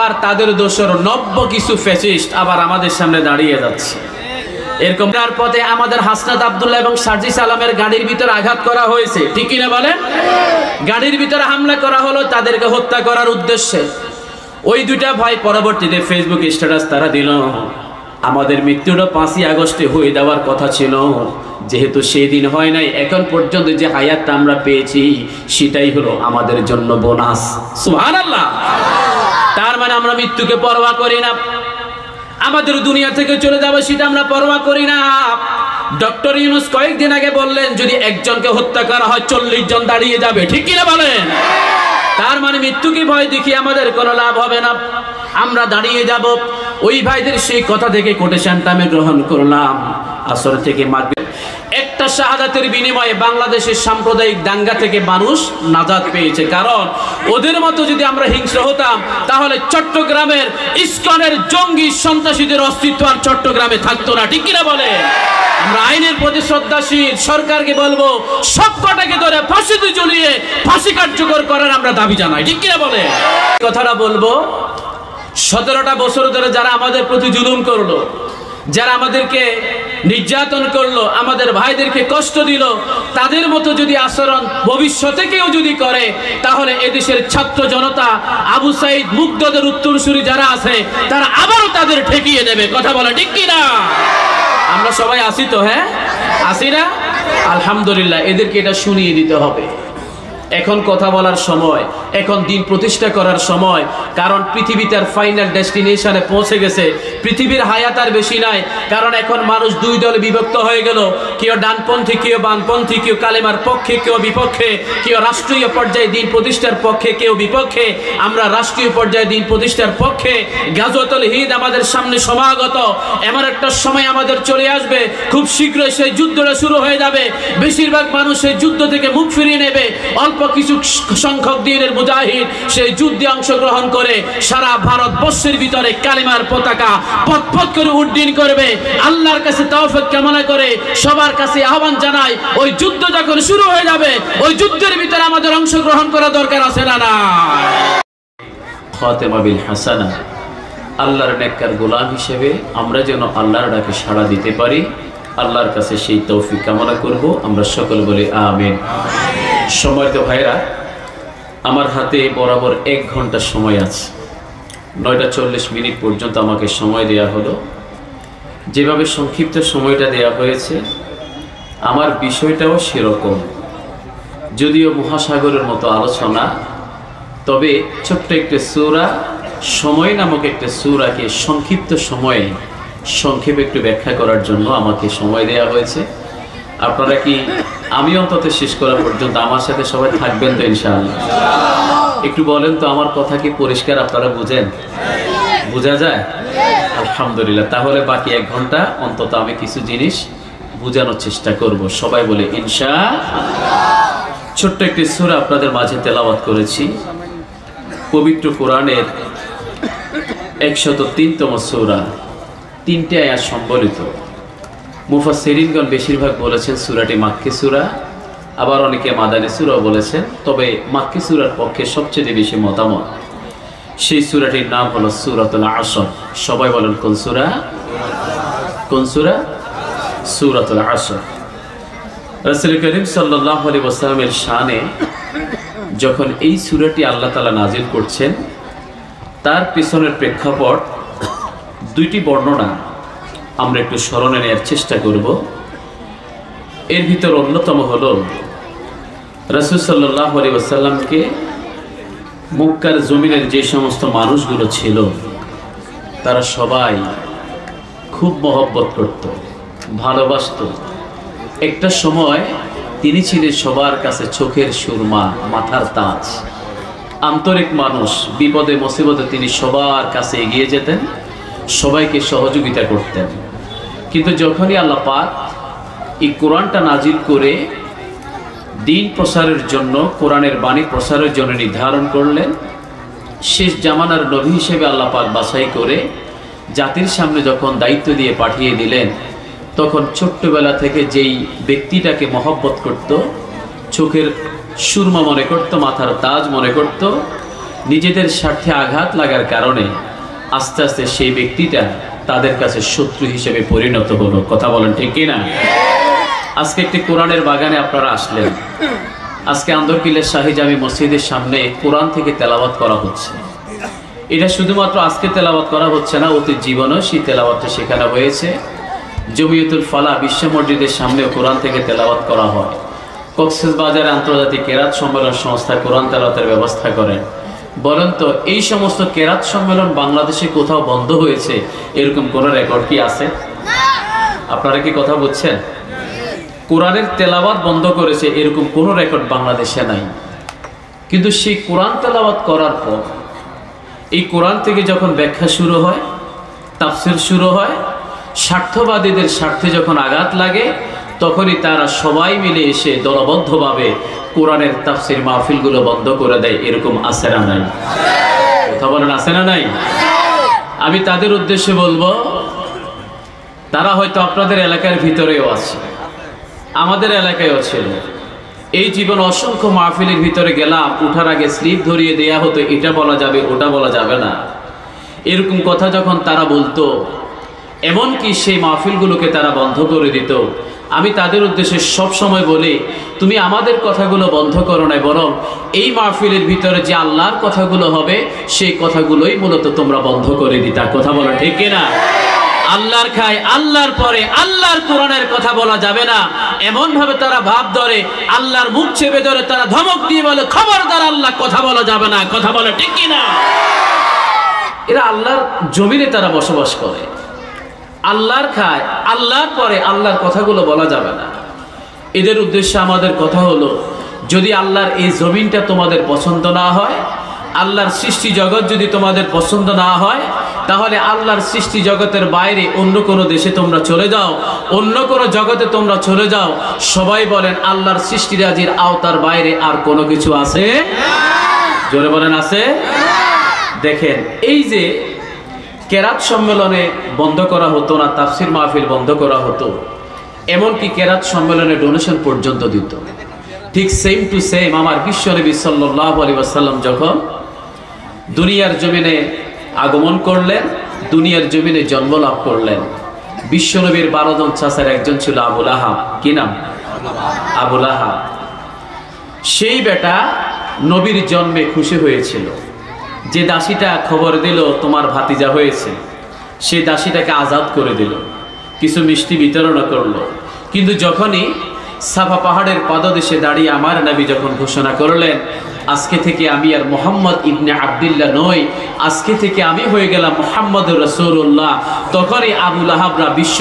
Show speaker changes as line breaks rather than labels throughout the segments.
আর তাদের দোসর নব্য কিছু ফ্যাসিস্ট আবার আমাদের সামনে দাঁড়িয়ে যাচ্ছে। এরকম তার পথে আমাদের হাসনাত আব্দুল্লাহ এবং সার্জিস আলমের গাড়ির ভিতরে আঘাত করা হয়েছে, ঠিক কিনা বলেন? গাড়ির ভিতরে হামলা করা হলো তাদেরকে হত্যা করার উদ্দেশ্যে। ওই দুইটা ভাই পরবর্তীতে ফেসবুক স্ট্যাটাস তারা দিল, আমাদের মৃত্যুটা 5ই আগস্টে হয়ে দেওয়ার কথা ছিল, যেহেতু সেই দিন হয় নাই, এখন পর্যন্ত যে হায়াতটা আমরা পেয়েছি সেটাই হলো আমাদের জন্য বোনাস। সুবহানাল্লাহ। তার মানে আমরা মৃত্যুকে পরোয়া করি না, আমাদের দুনিয়া থেকে চলে যাবে সেটা আমরা পরোয়া করি না। ডক্টর ইউনূস কয়েকদিন আগে বললেন যদি একজনকে হত্যা করা হয় 40 জন দাঁড়িয়ে যাবে, ঠিক কিনা বলেন? তার মানে মৃত্যুকে ভয় দেখি আমাদের কোনো লাভ হবে না, আমরা দাঁড়িয়ে যাব। ওই ভাইদের সেই কথা থেকে কোটেশনটা আমি গ্রহণ করলাম। আসর থেকে মারবে একটা শাহাদাতের বিনিময়ে বাংলাদেশের সাম্প্রদায়িক দাঙ্গা থেকে মানুষ নাজাত পেয়েছে। কারণ ওদের মতো যদি আমরা হিংস্র হতাম তাহলে চট্টগ্রামের ইসকনের জঙ্গি সন্ত্রাসীদের অস্তিত্ব আর চট্টগ্রামে থাকতো না, ঠিক কিনা বলে? আমরা আইনের প্রতি শ্রদ্ধাশীল, সরকারকে বলবো সব কটাকে ধরে ফাঁসিতে ঝুলিয়ে ফাঁসি কার্যকর করার আমরা দাবি জানাই, ঠিক কিনা বলে? কথাটা বলবো, 17টা বছর ধরে যারা আমাদের প্রতি জুলুম করলো, যারা আমাদেরকে নির্যাতন করলো, আমাদের ভাইদেরকে কষ্ট দিল, তাদের মতো যদি আচরণ ভবিষ্যতে কেউ যদি করে তাহলে এদেশের ছাত্র জনতা, আবু সাইদ, মুগ্ধদের উত্তরসূরি যারা আছে তারা আবারও তাদের ঠেকিয়ে দেবে। কথা বলে ঠিক কিনা? আমরা সবাই আসি তো? হ্যাঁ, আসি না? আলহামদুলিল্লাহ। এদেরকে এটা শুনিয়ে দিতে হবে। এখন কথা বলার সময়, এখন দিন প্রতিষ্ঠা করার সময়। কারণ পৃথিবী তার ফাইনাল ডেস্টিনেশনে পৌঁছে গেছে, পৃথিবীর হায়াত আর বেশি নাই। কারণ এখন মানুষ দুই দলে বিভক্ত হয়ে গেল, কেউ ডানপন্থী, কেউ বামপন্থী, কেউ কালেমার পক্ষে, কেউ বিপক্ষে, কেউ রাষ্ট্রীয় পর্যায়ে দিন প্রতিষ্ঠার পক্ষে, কেউ বিপক্ষে। আমরা রাষ্ট্রীয় পর্যায়ে দিন প্রতিষ্ঠার পক্ষে। গাজওয়াতুল হিন্দ আমাদের সামনে সমাগত। এমন একটা সময় আমাদের চলে আসবে, খুব শীঘ্রই সেই যুদ্ধটা শুরু হয়ে যাবে। বেশিরভাগ মানুষ সেই যুদ্ধ থেকে মুখ ফিরিয়ে নেবে, অল্প কিছু সংখ্যক দিনের মুজাহিদ সেই যুদ্ধে অংশগ্রহণ করে সারা ভারতবর্ষের ভিতরে কালিমার পতাকা পথ করে উড্ডীন করবে। আল্লাহর কাছে তৌফিক কামনা করে সবার কাছে আহ্বান জানাই, ওই যুদ্ধ যখন শুরু হয়ে যাবে ওই যুদ্ধের ভিতরে আমাদের অংশগ্রহণ করা দরকার আছে না? না, খাতেমা বিল হাসানা, আল্লাহর নেককার গোলাম হিসেবে আমরা যেন আল্লাহর ডাকে সাড়া দিতে পারি, আল্লাহর কাছে সেই তৌফিক কামনা করব। আমরা সকল বলি আমিন। সম্মানিত ভাইরা, আমার হাতে বরাবর 1 ঘন্টা সময় আছে। 9:40 পর্যন্ত আমাকে সময় দেয়া হলো। যেভাবে সংক্ষিপ্ত সময়টা দেয়া হয়েছে, আমার বিষয়টাও সেরকম। যদিও মহাসাগরের মতো আলোচনা, তবে ছোট্ট একটা সূরা সময় নামক একটা সূরাকে সংক্ষিপ্ত সময়ে সংক্ষেপে একটু ব্যাখ্যা করার জন্য আমাকে সময় দেয়া হয়েছে। আপনারা কি আমি অন্তত শেষ করা পর্যন্ত আমার সাথে সবাই থাকবেন তো ইনশাআল্লাহ? একটু বলেন তো, আমার কথা কি পরিষ্কার আপনারা বুঝেন? বোঝা যায়? আলহামদুলিল্লাহ। তাহলে বাকি 1 ঘন্টা অন্তত আমি কিছু জিনিস বোঝানোর চেষ্টা করব। সবাই বলে ইনশাআল্লাহ। ছোট্ট একটি সূরা আপনাদের মাঝে তেলাওয়াত করেছি, পবিত্র কোরআনের 103তম সূরা, 3টে আয়াত সম্বলিত। মুফাসসিরিনগণ বেশিরভাগ বলেছেন সূরাটি মাক্কি সূরা, আবার অনেকে মাদানী সূরা বলেছেন। তবে মাক্কি সূরার পক্ষে সবচেয়ে বেশি মতামত। সেই সূরাটির নাম হলো সূরাতুল আসর। সবাই বলেন কোন সূরা? কোন সূরা? সূরাতুল আসর। রাসূল করিম সাল্লাল্লাহু আলাইহি ওয়াসাল্লামের শানে যখন এই সূরাটি আল্লাহ তাআলা নাজিল করছেন, তার পিছনের প্রেক্ষাপট 2টি বর্ণনা আমরা একটু স্মরণে নেওয়ার চেষ্টা করব। এর ভিতর অন্যতম হলো রাসূল সাল্লাল্লাহু আলাইহি ওয়াসাল্লামকে মক্কার জমিনের যে সমস্ত মানুষগুলো ছিল তারা সবাই খুব মহব্বত করত, ভালোবাসত। একটা সময় তিনি ছিলেন সবার কাছে চোখের সুরমা, মাথার তাজ, আন্তরিক মানুষ। বিপদে মুসিবতে তিনি সবার কাছে এগিয়ে যেতেন, সবাইকে সহযোগিতা করতেন। কিন্তু যখনই আল্লাহ পাক এই কোরআনটা নাজিল করে দিন প্রসারের জন্য, কোরআনের বাণী প্রসারের জন্য নির্ধারণ করলেন, শেষ জামানার নবী হিসেবে আল্লাহ পাক বাছাই করে জাতির সামনে যখন দায়িত্ব দিয়ে পাঠিয়ে দিলেন, তখন ছোট্টবেলা থেকে যেই ব্যক্তিটাকে মহব্বত করত, চোখের সুরমা মনে করত, মাথার তাজ মনে করত, নিজেদের স্বার্থে আঘাত লাগার কারণে আস্তে আস্তে সেই ব্যক্তিটা তাদের কাছে শত্রু হিসেবে পরিণত হলো। কথা বলেন ঠিক কিনা? আজকে একটি কোরআনের বাগানে আপনারা আসলেন। আজকে আন্দরকিল্লার শাহী জামি মসজিদের সামনে কোরআন থেকে তেলাওয়াত করা হচ্ছে। এটা শুধুমাত্র আজকে তেলাওয়াত করা হচ্ছে না, অতীত জীবনেও সেই তেলাওয়াতটা সেখানে হয়েছে। জমিয়তুল ফালা বিশ্ব মসজিদের সামনেও কোরআন থেকে তেলাওয়াত করা হয়। কক্সবাজার আন্তর্জাতিক কেরাত সম্মেলন সংস্থা কোরআন তেলাওয়াতের ব্যবস্থা করেন। বলেন তো, এই সমস্ত কেরাত সম্মেলন বাংলাদেশে কোথাও বন্ধ হয়েছে এরকম কোনো রেকর্ড কি আছে? আপনারা কি কথা বুঝছেন? কোরআনের তেলাওয়াত বন্ধ করেছে এরকম কোনো রেকর্ড বাংলাদেশে নাই। কিন্তু সেই কোরআন তেলাওয়াত করার পর এই কোরআন থেকে যখন ব্যাখ্যা শুরু হয়, তাফসীর শুরু হয়, স্বার্থবাদীদের স্বার্থে যখন আঘাত লাগে, তখনই তারা সবাই মিলে এসে দলবদ্ধভাবে কোরআনের তাফসীর মাহফিলগুলো বন্ধ করে দেয়। এরকম আছে না নাই? কথা বলেন, আছে না নাই? আমি তাদের উদ্দেশ্যে বলবো, তারা হয়তো আপনাদের এলাকার ভিতরেও আছে, আমাদের এলাকায়ও ছিল। এই জীবন অসংখ্য মাহফিলের ভিতরে গেলাম, উঠার আগে স্লিপ ধরিয়ে দেয়া হতো, এটা বলা যাবে ওটা বলা যাবে না, এরকম কথা যখন তারা বলতো, এমনকি সেই মাহফিলগুলোকে তারা বন্ধ করে দিত। আমি তাদের উদ্দেশ্যে সব সময় বলি, তুমি আমাদের কথাগুলো বন্ধ করো না, বরং এই মাহফিলের ভিতরে যে আল্লাহর কথাগুলো হবে সেই কথাগুলোই মূলত তোমরা বন্ধ করে দিতা। কথা বলো ঠিক কিনা? আল্লাহর খায়, আল্লাহর পরে আল্লাহর কোরআনের কথা বলা যাবে না, এমন ভাবে তারা ভাব ধরে, আল্লাহর মুখ চেপে ধরে তারা ধমক দিয়ে বলে, খবরদার আল্লাহ কথা বলা যাবে না। কথা বলে ঠিক কিনা? এরা আল্লাহর জমিনে তারা বসবাস করে, আল্লাহর খায়, আল্লাহর পরে আল্লাহর কথাগুলো বলা যাবে না। এদের উদ্দেশ্যে আমাদের কথা হলো, যদি আল্লাহর এই জমিনটা তোমাদের পছন্দ না হয়, আল্লাহর সৃষ্টি জগৎ যদি তোমাদের পছন্দ না হয়, তাহলে আল্লাহর সৃষ্টি জগতের বাইরে অন্য কোনো দেশে তোমরা চলে যাও, অন্য কোনো জগতে তোমরা চলে যাও। সবাই বলেন, আল্লাহর সৃষ্টিরাজির আওতার বাইরে আর কোনো কিছু আছে? জোরে বলেন, আছে? দেখেন, এই যে কেরাত সম্মেলনে বন্ধ করা হতো না, তাফসীর মাহফিল বন্ধ করা হতো, এমনকি কেরাত সম্মেলনে ডোনেশন পর্যন্ত দিত। ঠিক সেম টু সেম আমার বিশ্বনবী সাল্লাল্লাহু আলাইহি ওয়াসাল্লাম যখন দুনিয়ার জমিনে আগমন করলেন, দুনিয়ার জমিনে জন্ম লাভ করলেন, বিশ্বনবীর 12 জন চাচার একজন ছিল আবুল আহাব। কি নাম? আবুল আহাব। সেই বেটা নবীর জন্মে খুশি হয়েছিল। যে দাসীটা খবর দিল তোমার ভাতিজা হয়েছে, সেই দাসীটাকে আজাদ করে দিল, কিছু মিষ্টি বিতরণ করলো। কিন্তু যখনই সাফা পাহাড়ের পাদদেশে দাঁড়িয়ে আমার নবী যখন ঘোষণা করলেন, আজকে থেকে আমি আর মুহাম্মদ ইবনে আব্দুল্লাহ নই, আজকে থেকে আমি হয়ে গেলাম মুহাম্মদুর রাসূলুল্লাহ, তখনই আবুল আহাবরা বিশ্ব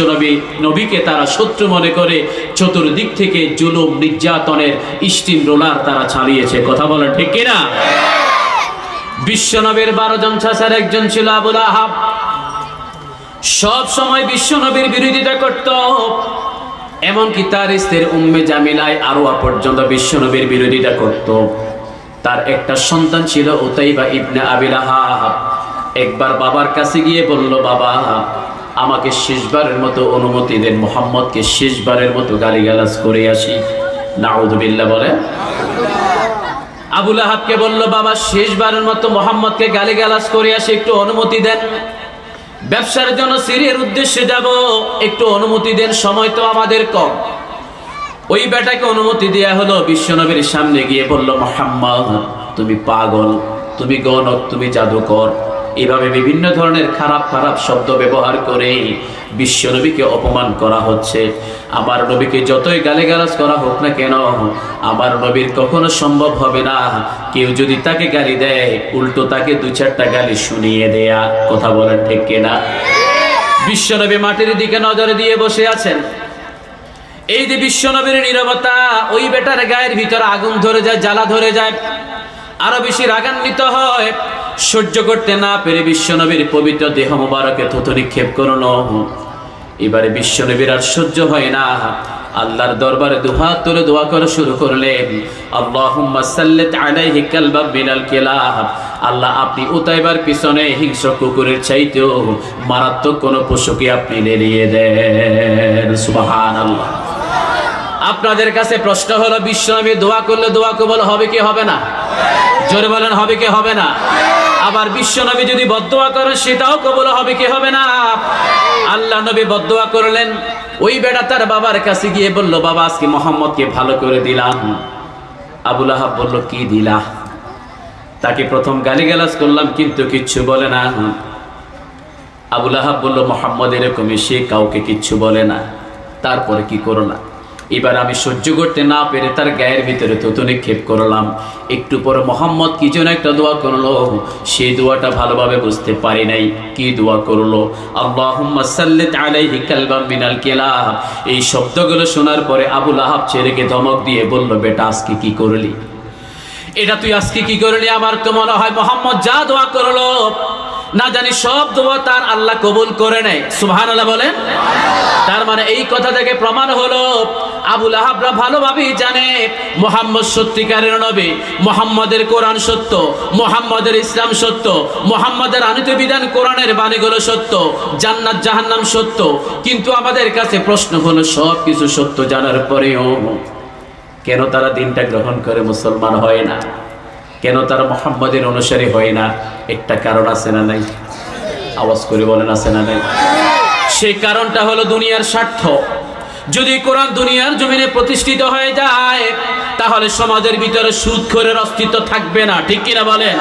নবীকে তারা শত্রু মনে করে চতুর্দিক থেকে জুলুম নির্যাতনের স্টিম রোলার তারা চালিয়েছে। কথা বলেন ঠিক কিনা? বিশ্বনবীর 12 জন চাচার একজন ছিল আবুল আহাব। সব সময় বিশ্বনবীর বিরোধিতা করত, এমনকি তার স্ত্রী উম্মে জামিলায় আরওয়া পর্যন্ত বিশ্বনবীর বিরোধিতা করত। তার একটা সন্তান ছিল উতাইবা ইবনে আবি লাহাব। একবার বাবার কাছে গিয়ে বলল, বাবা আমাকে শেষবারের মতো অনুমতি দেন, মুহাম্মদকে শেষবারের মতো গালিগালাজ করে আসি। নাউযুবিল্লাহ বলে। আবুল আহাবকে বলল, বাবা শেষবারের মতো মুহাম্মদকে গালিগালাজ করে আসি, একটু অনুমতি দেন, ব্যবসার জন্য সিরিয়ার উদ্দেশ্যে যাব, একটু অনুমতি দেন, সময় তো আমাদের কম। ওই বেটাকে অনুমতি দেয়া হলো। বিশ্বনবীর সামনে গিয়ে বলল, মুহাম্মদ তুমি পাগল, তুমি গণক, তুমি জাদুকর, এভাবে বিভিন্ন ধরনের খারাপ খারাপ শব্দ ব্যবহার করে বিশ্বনবীকে অপমান করা হচ্ছে। আমার নবীকে যতই গালিগালাজ করা হোক না কেন, আমার নবীর কখনো সম্ভব হবে না কেউ যদি তাকে গালি দেয় উল্টো তাকে 2-4টা গালি শুনিয়ে দেয়া। কথা বলেন ঠিক কিনা? বিশ্বনবী মাটির দিকে নজর দিয়ে বসে আছেন। এই যে বিশ্বনবীর নীরবতা, ওই বেটার গায়ের ভিতরে আগুন ধরে যায়, জ্বালা ধরে যায়, আরো বেশি রাগান্বিত হয়। সহ্য করতে না পেরে বিশ্বনবীর পবিত্র দেহ মোবারকে থুতু নিক্ষেপ করলো। এবারে বিশ্বনবীর আর সহ্য হয় না, আল্লাহর দরবারে দুহাত তুলে দোয়া করা শুরু করলেন, আল্লাহুম্মা সাল্লিত আলাইহি কালবাম মিনাল কিলাব, আল্লাহ আপনি উতাইবার পিছনে হিংস্র কুকুরের চাইতেও মারাত্মক কোন পশুকে আপনি লেলিয়ে দেন। সুবহানাল্লাহ। আপনাদের কাছে প্রশ্ন হলো, বিশ্বনবী দোয়া করলে দোয়া কবুল হবে কি হবে না? জোরে বলেন, হবে কি হবে না? আবার বিশ্বনবী যদি বদদোয়া করেন সেটাও কবুল হবে কি হবে না? আল্লাহ নবী বদদোয়া করলেন, ওই বেটা তার বাবার কাছে গিয়ে বলল, বাবা আজকে মোহাম্মদকে ভালো করে দিলাম। আবু লাহাব বলল, কি দিলা? তাকে প্রথম গালিগালাজ করলাম কিন্তু কিচ্ছু বলে না। আবু লাহাব বলল, মোহাম্মদ এরকমই, সে কাউকে কিচ্ছু বলে না, তারপরে কি করলা? এবার আমি সহ্য করতে না পেরে তার গায়ের ভিতরে থুতু নিক্ষেপ করলাম। একটু পরে মোহাম্মদ কি যেন একটা দোয়া করলো, সেই দোয়াটা ভালোভাবে বুঝতে পারি নাই। কি দোয়া করলো? আল্লাহুম্মা সাল্লিত আলাইহি কালবাম মিনাল কিলাব। এই শব্দগুলো শোনার পরে আবু লাহাব ছেলেকে ধমক দিয়ে বলল, বেটা আজকে কি করলি? এটা তুই আজকে কি করলি? আমার তো মনে হয় মোহাম্মদ যা দোয়া করলো না জানি সব দোয়া তার আল্লাহ কবুল করে নেয়। সুবহানাল্লাহ বলেন। তার মানে এই কথা থেকে প্রমাণ হলো আবু লাহাবরা ভালোভাবেই জানে মুহাম্মদ সত্যিকারের নবী, মুহাম্মাদের কোরআন সত্য, মুহাম্মাদের ইসলাম সত্য, মুহাম্মাদের আনিত বিধান কোরআনের বাণীগুলো সত্য, জান্নাত জাহান্নাম সত্য। কিন্তু আমাদের কাছে প্রশ্ন হলো, সব কিছু সত্য জানার পরেও কেন তারা দিনটা গ্রহণ করে মুসলমান হয় না? কেন তারা মুহাম্মাদের অনুসারী হয় না? একটা কারণ আছে না নাই? আওয়াজ করে বলেন, আছে না নাই? সেই কারণটা হলো দুনিয়ার স্বার্থ। যদি কোরআন দুনিয়ার জমিনে প্রতিষ্ঠিত হয়ে যায় তাহলে সমাজের ভিতরে সুদখোরের অস্তিত্ব থাকবে না, ঠিক কিনা বলেন?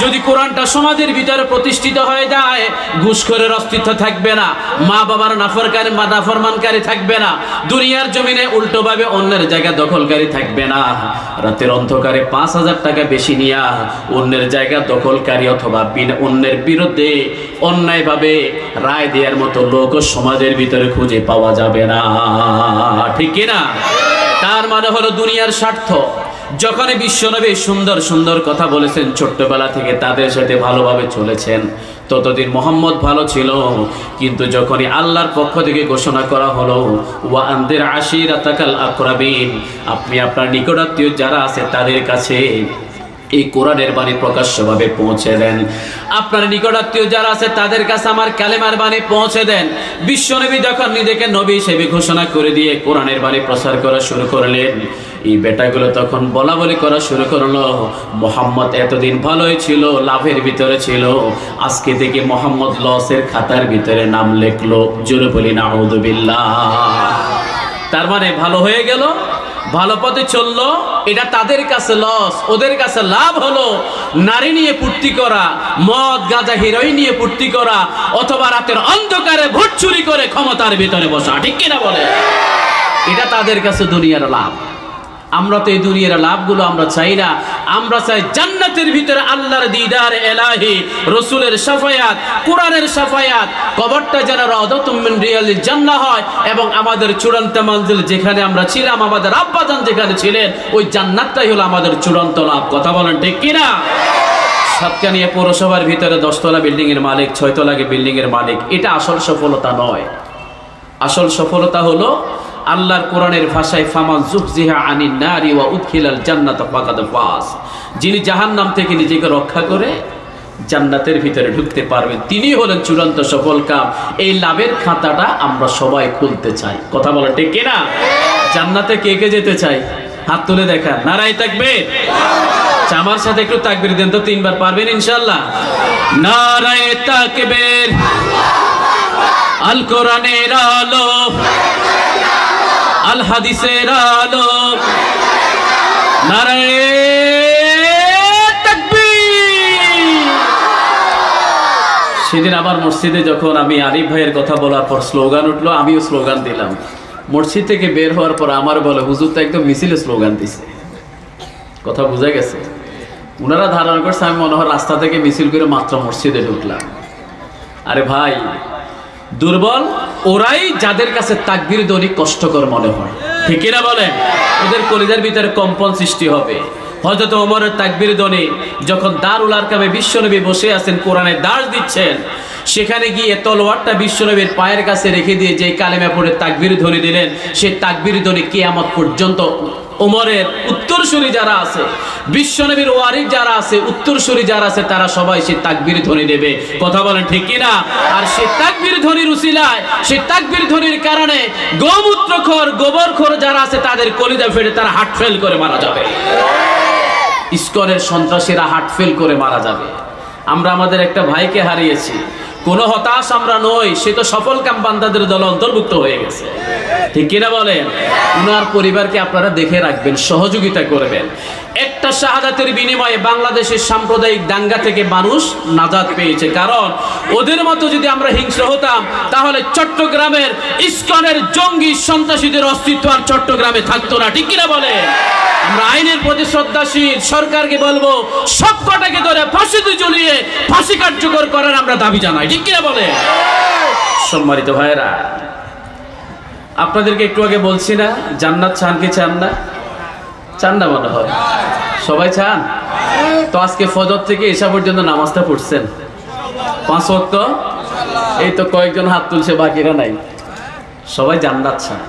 যদি কোরআনটা সমাজের ভিতরে প্রতিষ্ঠিত হয়ে যায় ঘুষখোরের অস্তিত্ব থাকবে না, মা বাবার নাফরমানকারী থাকবে না, দুনিয়ার জমিনে উল্টোভাবে অন্যের জায়গা দখলকারী থাকবে না। রাতের অন্ধকারে ৫,০০০ টাকা বেশি নিয়া অন্যের জায়গা দখলকারী অথবা অন্যের বিরুদ্ধে অন্যায়ভাবে রায় দেওয়ার মতো লোক সমাজের ভিতরে খুঁজে পাওয়া যাবে না, ঠিক কিনা? তার মানে হলো দুনিয়ার স্বার্থ। যখন বিশ্বনবী সুন্দর সুন্দর কথা বলেছেন, ছোট্টবেলা থেকে তাদের সাথে ভালোভাবে চলেছেন, ততদিন মোহাম্মদ ভালো ছিল। কিন্তু যখনই আল্লাহর পক্ষ থেকে ঘোষণা করা হলো, ওয়া আনদির আশিরাতাকাল আকরাবিন, আপনি আপনার নিকটাত্মীয় যারা আছে তাদের কাছে এই কোরআনের বাণী প্রকাশ্যভাবে পৌঁছে দেন, আপনার নিকটাত্মীয় যারা আছে তাদের কাছে আমার কালেমার বাণী পৌঁছে দেন। বিশ্বনবী যখন নিজেকে নবী হিসেবে ঘোষণা করে দিয়ে কোরআনের বাণী প্রচার করা শুরু করলেন, এই বেটাগুলো তখন বলা বলি করা শুরু করলো, মোহাম্মদ এতদিন ভালোই ছিল, লাভের ভিতরে ছিল, আজকে থেকে মোহাম্মদ লসের খাতার ভিতরে নাম লেখলো। জোরে বলি নাউযুবিল্লাহ। তার মানে ভালো হয়ে গেল, ভালো পথে চললো, এটা তাদের কাছে লস, ওদের কাছে লাভ হলো নারী নিয়ে পূর্তি করা, মদ গাঁজা হিরোইন নিয়ে পূর্তি করা, অথবা রাতের অন্ধকারে ভোট চুরি করে ক্ষমতার ভিতরে বসা, ঠিক কিনা বলে? এটা তাদের কাছে দুনিয়ার লাভ। আমরা তো এই দুনিয়ার লাভগুলো আমরা চাই না। আমরা চাই জান্নাতের ভিতরে আল্লাহর দিদার ইলাহি, রাসূলের শাফায়াত, কোরআনের শাফায়াত, কবরটা যেন রাউদাতুম মিন রিয়ালিল জান্নাহ হয়, এবং আমাদের চূড়ান্ত মঞ্জিল যেখানে আমরা ছিলাম, আমাদের আব্বাজান যেখানে ছিলেন, ওই জান্নাতটাই হলো আমাদের চূড়ান্ত লাভ। কথা বলেন ঠিক কিনা? সাতকানিয়া পৌরসভার ভিতরে 10 তলা বিল্ডিং এর মালিক, 6 তলা বিল্ডিং এর মালিক, এটা আসল সফলতা নয়। আসল সফলতা হলো আল্লাহর কোরআনের ভাষায়, ফামান যুহজিহা আনিন নারি ওয়া উদখিলাল জান্নাতা ফাকাদ ফাজ, যিনি জাহান্নাম থেকে নিজেকে রক্ষা করে জান্নাতের ভিতরে ঢুকতে পারবেন তিনি হলেন চূড়ান্ত সফল কাম। এই লাভের খাতাটা আমরা সবাই খুলতে চাই। কথা বলেন ঠিক কিনা? জান্নাতে কে কে যেতে চাই? হাত তুলে দেখান। নারায়ে তাকবীর। আমার সাথে একটু তাকবীর দেন তো 3 বার, পারবেন ইনশাআল্লাহ? নারায়ে তাকবীর। আল কোরআনের আলো, আল হাদিসের আলো, নারায়ে তাকবীর। সেদিন আবার মসজিদে যখন আমি আরিফ ভাইয়ের কথা বলার পর স্লোগান উঠলো, আমিও স্লোগান দিলাম। মসজিদ থেকে বের হওয়ার পর আমার বলে, হুজুর তো একদম মিছিলে স্লোগান দিছে। কথা বুঝা গেছে? ওনারা ধারণা করছে আমি মনে হয় রাস্তা থেকে মিছিল করে মাত্র মসজিদে ঢুকলাম। আরে ভাই, দুর্বল ওরাই যাদের কাছে তাকবীর ধ্বনি কষ্টকর মনে হয়, ঠিক না বলেন? ওদের কলিজার ভিতরে কম্পন সৃষ্টি হবে। হযরত ওমরের তাকবীর ধ্বনি যখন দারুল আরকামে বিশ্বনবী বসে আছেন, কোরআনের দাস দিচ্ছেন, সেখানে গিয়ে তলোয়ারটা বিশ্বনবীর পায়ের কাছে রেখে দিয়ে যে কালেমা পড়ে তাকবীর ধ্বনি দিলেন, সেই তাকবীর ধ্বনি কিয়ামত পর্যন্ত ওমরের উত্তরসূরি যারা আছে, বিশ্বনবীর ওয়ারিস যারা আছে, উত্তরসূরি যারা আছে, তারা সবাই সেই তাকবীর ধ্বনি দেবে। কথা বলেন ঠিক কিনা? আর সেই তাকবীর ধ্বনির উসিলায়, সেই তাকবীর ধ্বনির কারণে গোমূত্রখোর, গোবরখোর যারা আছে তাদের কলিজা ফেটে তারা হার্ট ফেল করে মারা যাবে। ইসকনের সন্ত্রাসীরা হার্ট ফেল করে মারা যাবে। আমরা আমাদের একটা ভাইকে হারিয়েছি, কোনো হতাশ আমরা নই, সে তো সফল কাম বান্দাদের দলে অন্তর্ভুক্ত হয়ে গেছে। ঠিক কিনা বলেন? উনার পরিবারকে আপনারা দেখে রাখবেন, সহযোগিতা করবেন। একটা শাহাদাতের বিনিময়ে বাংলাদেশের সাম্প্রদায়িক দাঙ্গা থেকে মানুষ নাজাত পেয়েছে। কারণ ওদের মতো যদি আমরা হিংস্র হতাম তাহলে চট্টগ্রামের ইসকনের জঙ্গি সন্ত্রাসীদের অস্তিত্ব আর চট্টগ্রামে থাকতো না। ঠিক কিনা বলেন? আমরা আইনের প্রতি শ্রদ্ধাশীল, সরকারকে বলবো সব কটাকে ধরে ফাঁসিতে ঝুলিয়ে ফাঁসি কার্যকর করার আমরা দাবি জানাই। ঠিক কিনা বলে? সম্মানিত ভাইয়েরা, আপনাদেরকে একটু আগে বলছি না, জান্নাত চান কি চান না? চান না মনে হয়, সবাই চান। তো আজকে ফজর থেকে এসা পর্যন্ত নামাজটা পড়ছেন 5 ওয়াক্ত? এই তো কয়েকজন হাত তুলছে, বাকিরা নাই। সবাই জান্নাত চান।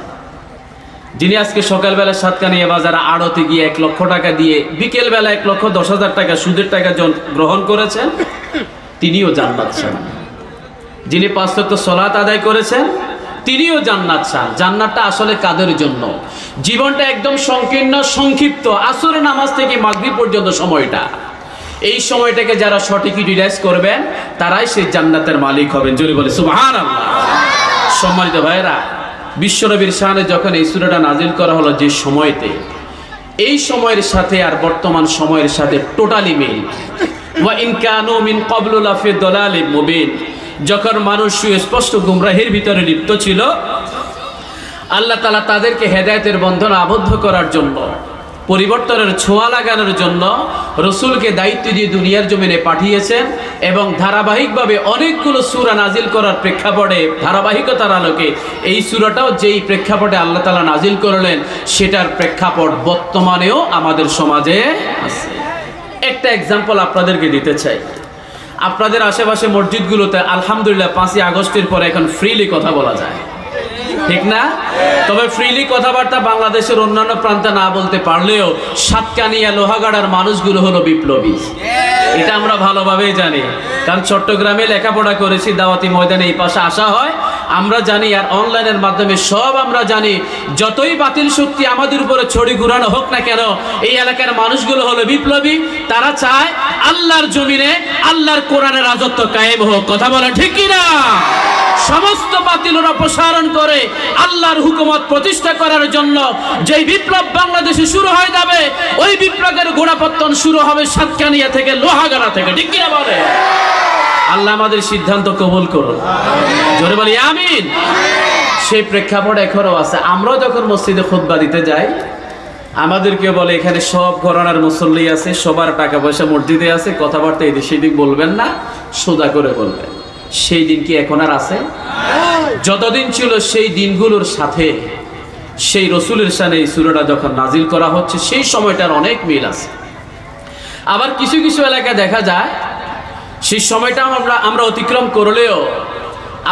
যিনি আজকে সকালবেলা সাতকানিয়া বাজারে আড়তে গিয়ে 1 লক্ষ টাকা দিয়ে বিকেল বেলা 1,10,000 টাকা সুদের টাকা গ্রহণ করেছেন, তিনিও জান্নাত চান। যিনি 5 ওয়াক্ত সালাত আদায় করেছেন, তিনিও জান্নাত চান। জান্নাতটা আসলে কাদের জন্য? জীবনটা একদম সংকীর্ণ, সংক্ষিপ্ত, আসর নামাজ থেকে মাগরিব পর্যন্ত সময়টা, এই সময়টাকে যারা সঠিক ইউটিলাইজ করবেন তারাই সেই জান্নাতের মালিক হবেন। জোরে বলে সুবহানাল্লাহ। সম্মানিত ভাইরা, বিশ্বনবীর শানে যখন এই সূরাটা নাজিল করা হলো, যে সময়তে, এই সময়ের সাথে আর বর্তমান সময়ের সাথে টোটালি মিল। ওয়া ইন কানু মিন ক্বাবলু লাফি দালালিম মুবিন, যখন মানুষ সুস্পষ্ট গুমরাহির ভিতরে লিপ্ত ছিল, আল্লাহ তাআলা তাদেরকে হেদায়েতের বন্ধনে আবদ্ধ করার জন্য, পরিবর্তনের ছোঁয়া লাগানোর জন্য রাসূলকে দায়িত্ব দিয়ে দুনিয়ার জমিনে পাঠিয়েছেন। এবং ধারাবাহিকভাবে অনেকগুলো সূরা নাজিল করার প্রেক্ষাপটে, ধারাবাহিকতার আলোকে এই সূরাটাও যেই প্রেক্ষাপটে আল্লাহ তাআলা নাজিল করলেন, সেটার প্রেক্ষাপট বর্তমানেও আমাদের সমাজে আছে। একটা এক্সাম্পল আপনাদেরকে দিতে চাই। আপনাদের আশেপাশে মসজিদগুলোতে আলহামদুলিল্লাহ 5ই আগস্টের পরে এখন ফ্রিলি কথা বলা যায়, ঠিক না? তবে ফ্রিলি কথাবার্তা বাংলাদেশের অন্যান্য প্রান্তে না বলতে পারলেও সাতকানিয়া লোহাগাড়ার মানুষগুলো হলো বিপ্লবী, এটা আমরা ভালোভাবেই জানি। কারণ চট্টগ্রামে লেখাপড়া করেছি, দাওয়াতি ময়দানে এই পাশে আসা হয়, আমরা জানি। আর অনলাইনের মাধ্যমে সব আমরা জানি। যতই বাতিল শক্তি আমাদের উপরে ছড়ি ঘুরানো হোক না কেন, এই এলাকার মানুষগুলো হলো বিপ্লবী। তারা চায় আল্লাহর জমিনে আল্লাহর কোরআনের রাজত্ব কায়েম হোক। কথা বলেন ঠিক কিনা? সমস্ত বাতিলের অপসারণ করে আল্লাহর হুকুমত প্রতিষ্ঠা করার জন্য যেই বিপ্লব বাংলাদেশে শুরু হয়ে যাবে, ওই বিপ্লবের গোড়াপত্তন শুরু হবে সাতকানিয়া থেকে, লোহাগাড়া থেকে। ঠিক কিনা বলে? আল্লাহ আমাদের সিদ্ধান্ত কবুল করুন, জোরে বলি আমিন। সেই প্রেক্ষাপট এখনো আছে। আমরাও যখন মসজিদে খুতবা দিতে যাই, আমাদেরকে বলে এখানে সব ঘরানার মুসল্লি আছে, সবার টাকা পয়সা মসজিদে আছে, কথাবার্তা এদিক সেদিক বলবেন না, সোজা করে বলবেন। সেই দিন কি এখন আর আছে? যতদিন ছিল সেই দিনগুলোর সাথে সেই রসুলের শানে এই সূরাটা যখন নাজিল করা হচ্ছে, সেই সময়টার অনেক মিল আছে। আবার কিছু কিছু এলাকায় দেখা যায় সেই সময়টা আমরা অতিক্রম করলেও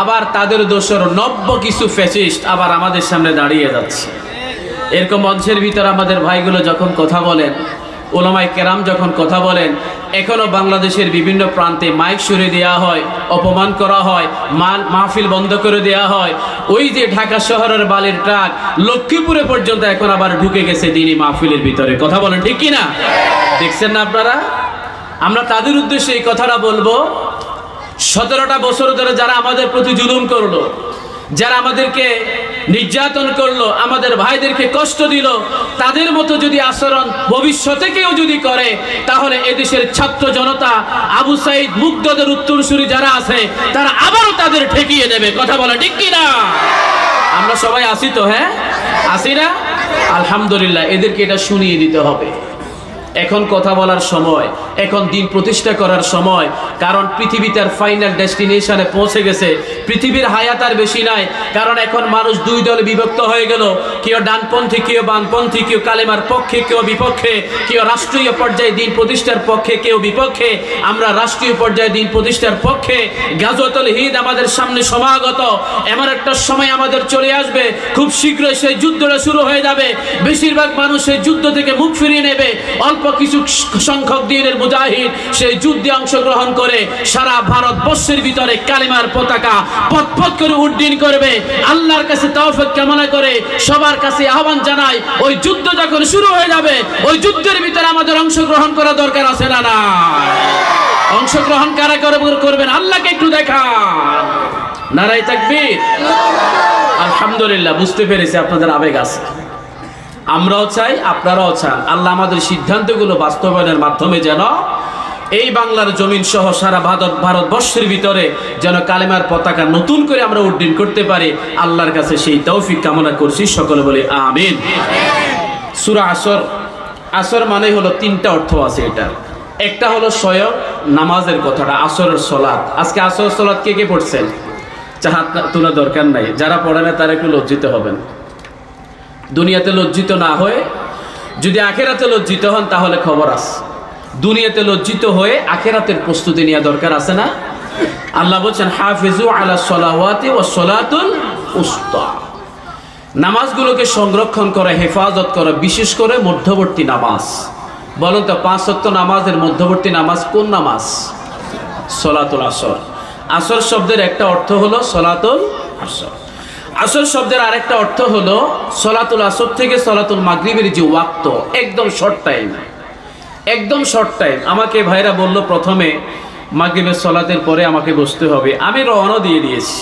আবার তাদের দোষর নব্য কিছু ফ্যাসিস্ট আবার আমাদের সামনে দাঁড়িয়ে যাচ্ছে। এরকম মঞ্চের ভিতর আমাদের ভাইগুলো যখন কথা বলেন, ওলামায়ে কেরাম যখন কথা বলেন, এখনো বাংলাদেশের বিভিন্ন প্রান্তে মাইক সরিয়ে দেওয়া হয়, অপমান করা হয়, মাহফিল বন্ধ করে দেওয়া হয়। ওই যে ঢাকা শহরের বালির ট্রাক লক্ষ্মীপুরে পর্যন্ত এখন আবার ঢুকে গেছে দিনী মাহফিলের ভিতরে। কথা বলেন ঠিক কিনা? দেখছেন না আপনারা? আমরা তাদের উদ্দেশ্যে এই কথাটা বলবো, 17টা বছর ধরে যারা আমাদের প্রতি জুলুম করলো, যারা আমাদেরকে নির্যাতন করলো, আমাদের ভাইদেরকে কষ্ট দিল, তাদের মতো যদি আচরণ ভবিষ্যতে কেউ যদি করে, তাহলে এদেশের ছাত্র জনতা, আবু সাইদ মুগ্ধদের উত্তরসূরি যারা আছে, তারা আবারও তাদের ঠেকিয়ে দেবে। কথা বলে ঠিক কিনা? আমরা সবাই আসি তো? হ্যাঁ, আসি না? আলহামদুলিল্লাহ, এদেরকে এটা শুনিয়ে দিতে হবে। এখন কথা বলার সময়, এখন দিন প্রতিষ্ঠা করার সময়, কারণ পৃথিবী তার ফাইনাল ডেস্টিনেশনে পৌঁছে গেছে। পৃথিবীর হায়াত আর বেশি নাই, কারণ এখন মানুষ দুই দলে বিভক্ত হয়ে গেল। কেউ ডানপন্থী, কেউ বামপন্থী, কেউ কালেমার পক্ষে, কেউ বিপক্ষে, কেউ রাষ্ট্রীয় পর্যায়ে দিন প্রতিষ্ঠার পক্ষে, কেউ বিপক্ষে। আমরা রাষ্ট্রীয় পর্যায়ে দিন প্রতিষ্ঠার পক্ষে। গাজওয়াতুল হিন্দ আমাদের সামনে সমাগত। এমন একটা সময় আমাদের চলে আসবে, খুব শীঘ্রই সেই যুদ্ধটা শুরু হয়ে যাবে। বেশিরভাগ মানুষ সেই যুদ্ধ থেকে মুখ ফিরিয়ে নেবে। অল্প কিছু সংখ্যক দিনের মুজাহিদ সেই যুদ্ধে অংশগ্রহণ করে সারা ভারতবর্ষের ভিতরে কালিমার পতাকা পথ করে উড্ডীন করবে। আল্লাহর কাছে তৌফিক কামনা করে সবার কাছে আহ্বান জানাই, ওই যুদ্ধ যখন শুরু হয়ে যাবে, ওই যুদ্ধের ভিতরে আমাদের অংশগ্রহণ করা দরকার আছে না? না, অংশগ্রহণ কারা করবেন? আল্লাহকে একটু দেখা। নারায়ে তাকবীর। আলহামদুলিল্লাহ, বুঝতে পেরেছি আপনাদের আবেগ আছে। আমরাও চাই, আপনারাও চান। আল্লাহ আমাদের সিদ্ধান্তগুলো বাস্তবায়নের মাধ্যমে যেন এই বাংলার জমিন সহ সারা ভারতবর্ষের ভিতরে যেন কালেমার পতাকা নতুন করে আমরা উড্ডীন করতে পারি। আল্লাহর কাছে সেই তৌফিক কামনা করছি। সকলে বলি আমিন। সূরা আসর, আসর মানে হলো তিনটা অর্থ আছে এটা। একটা হলো স্বয়ং নামাজের কথাটা, আসরের সালাত। আজকে আসরের সালাত কে কে পড়ছেন? হাত তোলা দরকার নাই, যারা পড়ে না তারা একটু লজ্জিত হবেন। দুনিয়াতে লজ্জিত না হয়ে যদি আখেরাতে লজ্জিত হন তাহলে খবর আছে। দুনিয়াতে লজ্জিত হয়ে আখেরাতের প্রস্তুতি নেওয়া দরকার আছে না? আল্লাহ বলছেন হাফিজু আলা সলাওয়াতি ওয়াস সালাতুল উস্তা। নামাজগুলোকে সংরক্ষণ করে, হেফাজত করে, বিশেষ করে মধ্যবর্তী নামাজ। বলুন তো, 5 ওয়াক্ত নামাজের মধ্যবর্তী নামাজ কোন নামাজ? সলাতুল আসর। আসর শব্দের একটা অর্থ হলো সলাতুল আসর। আসর শব্দের আরেকটা অর্থ হলো সলাতুল আসর থেকে সলাতুল মাগরিবের যে ওয়াক্ত, একদম শর্ট টাইম, একদম শর্ট টাইম। আমাকে ভাইরা বলল প্রথমে মাগরিবের সলাতের পরে আমাকে বসতে হবে। আমি রওনা দিয়ে দিয়েছি।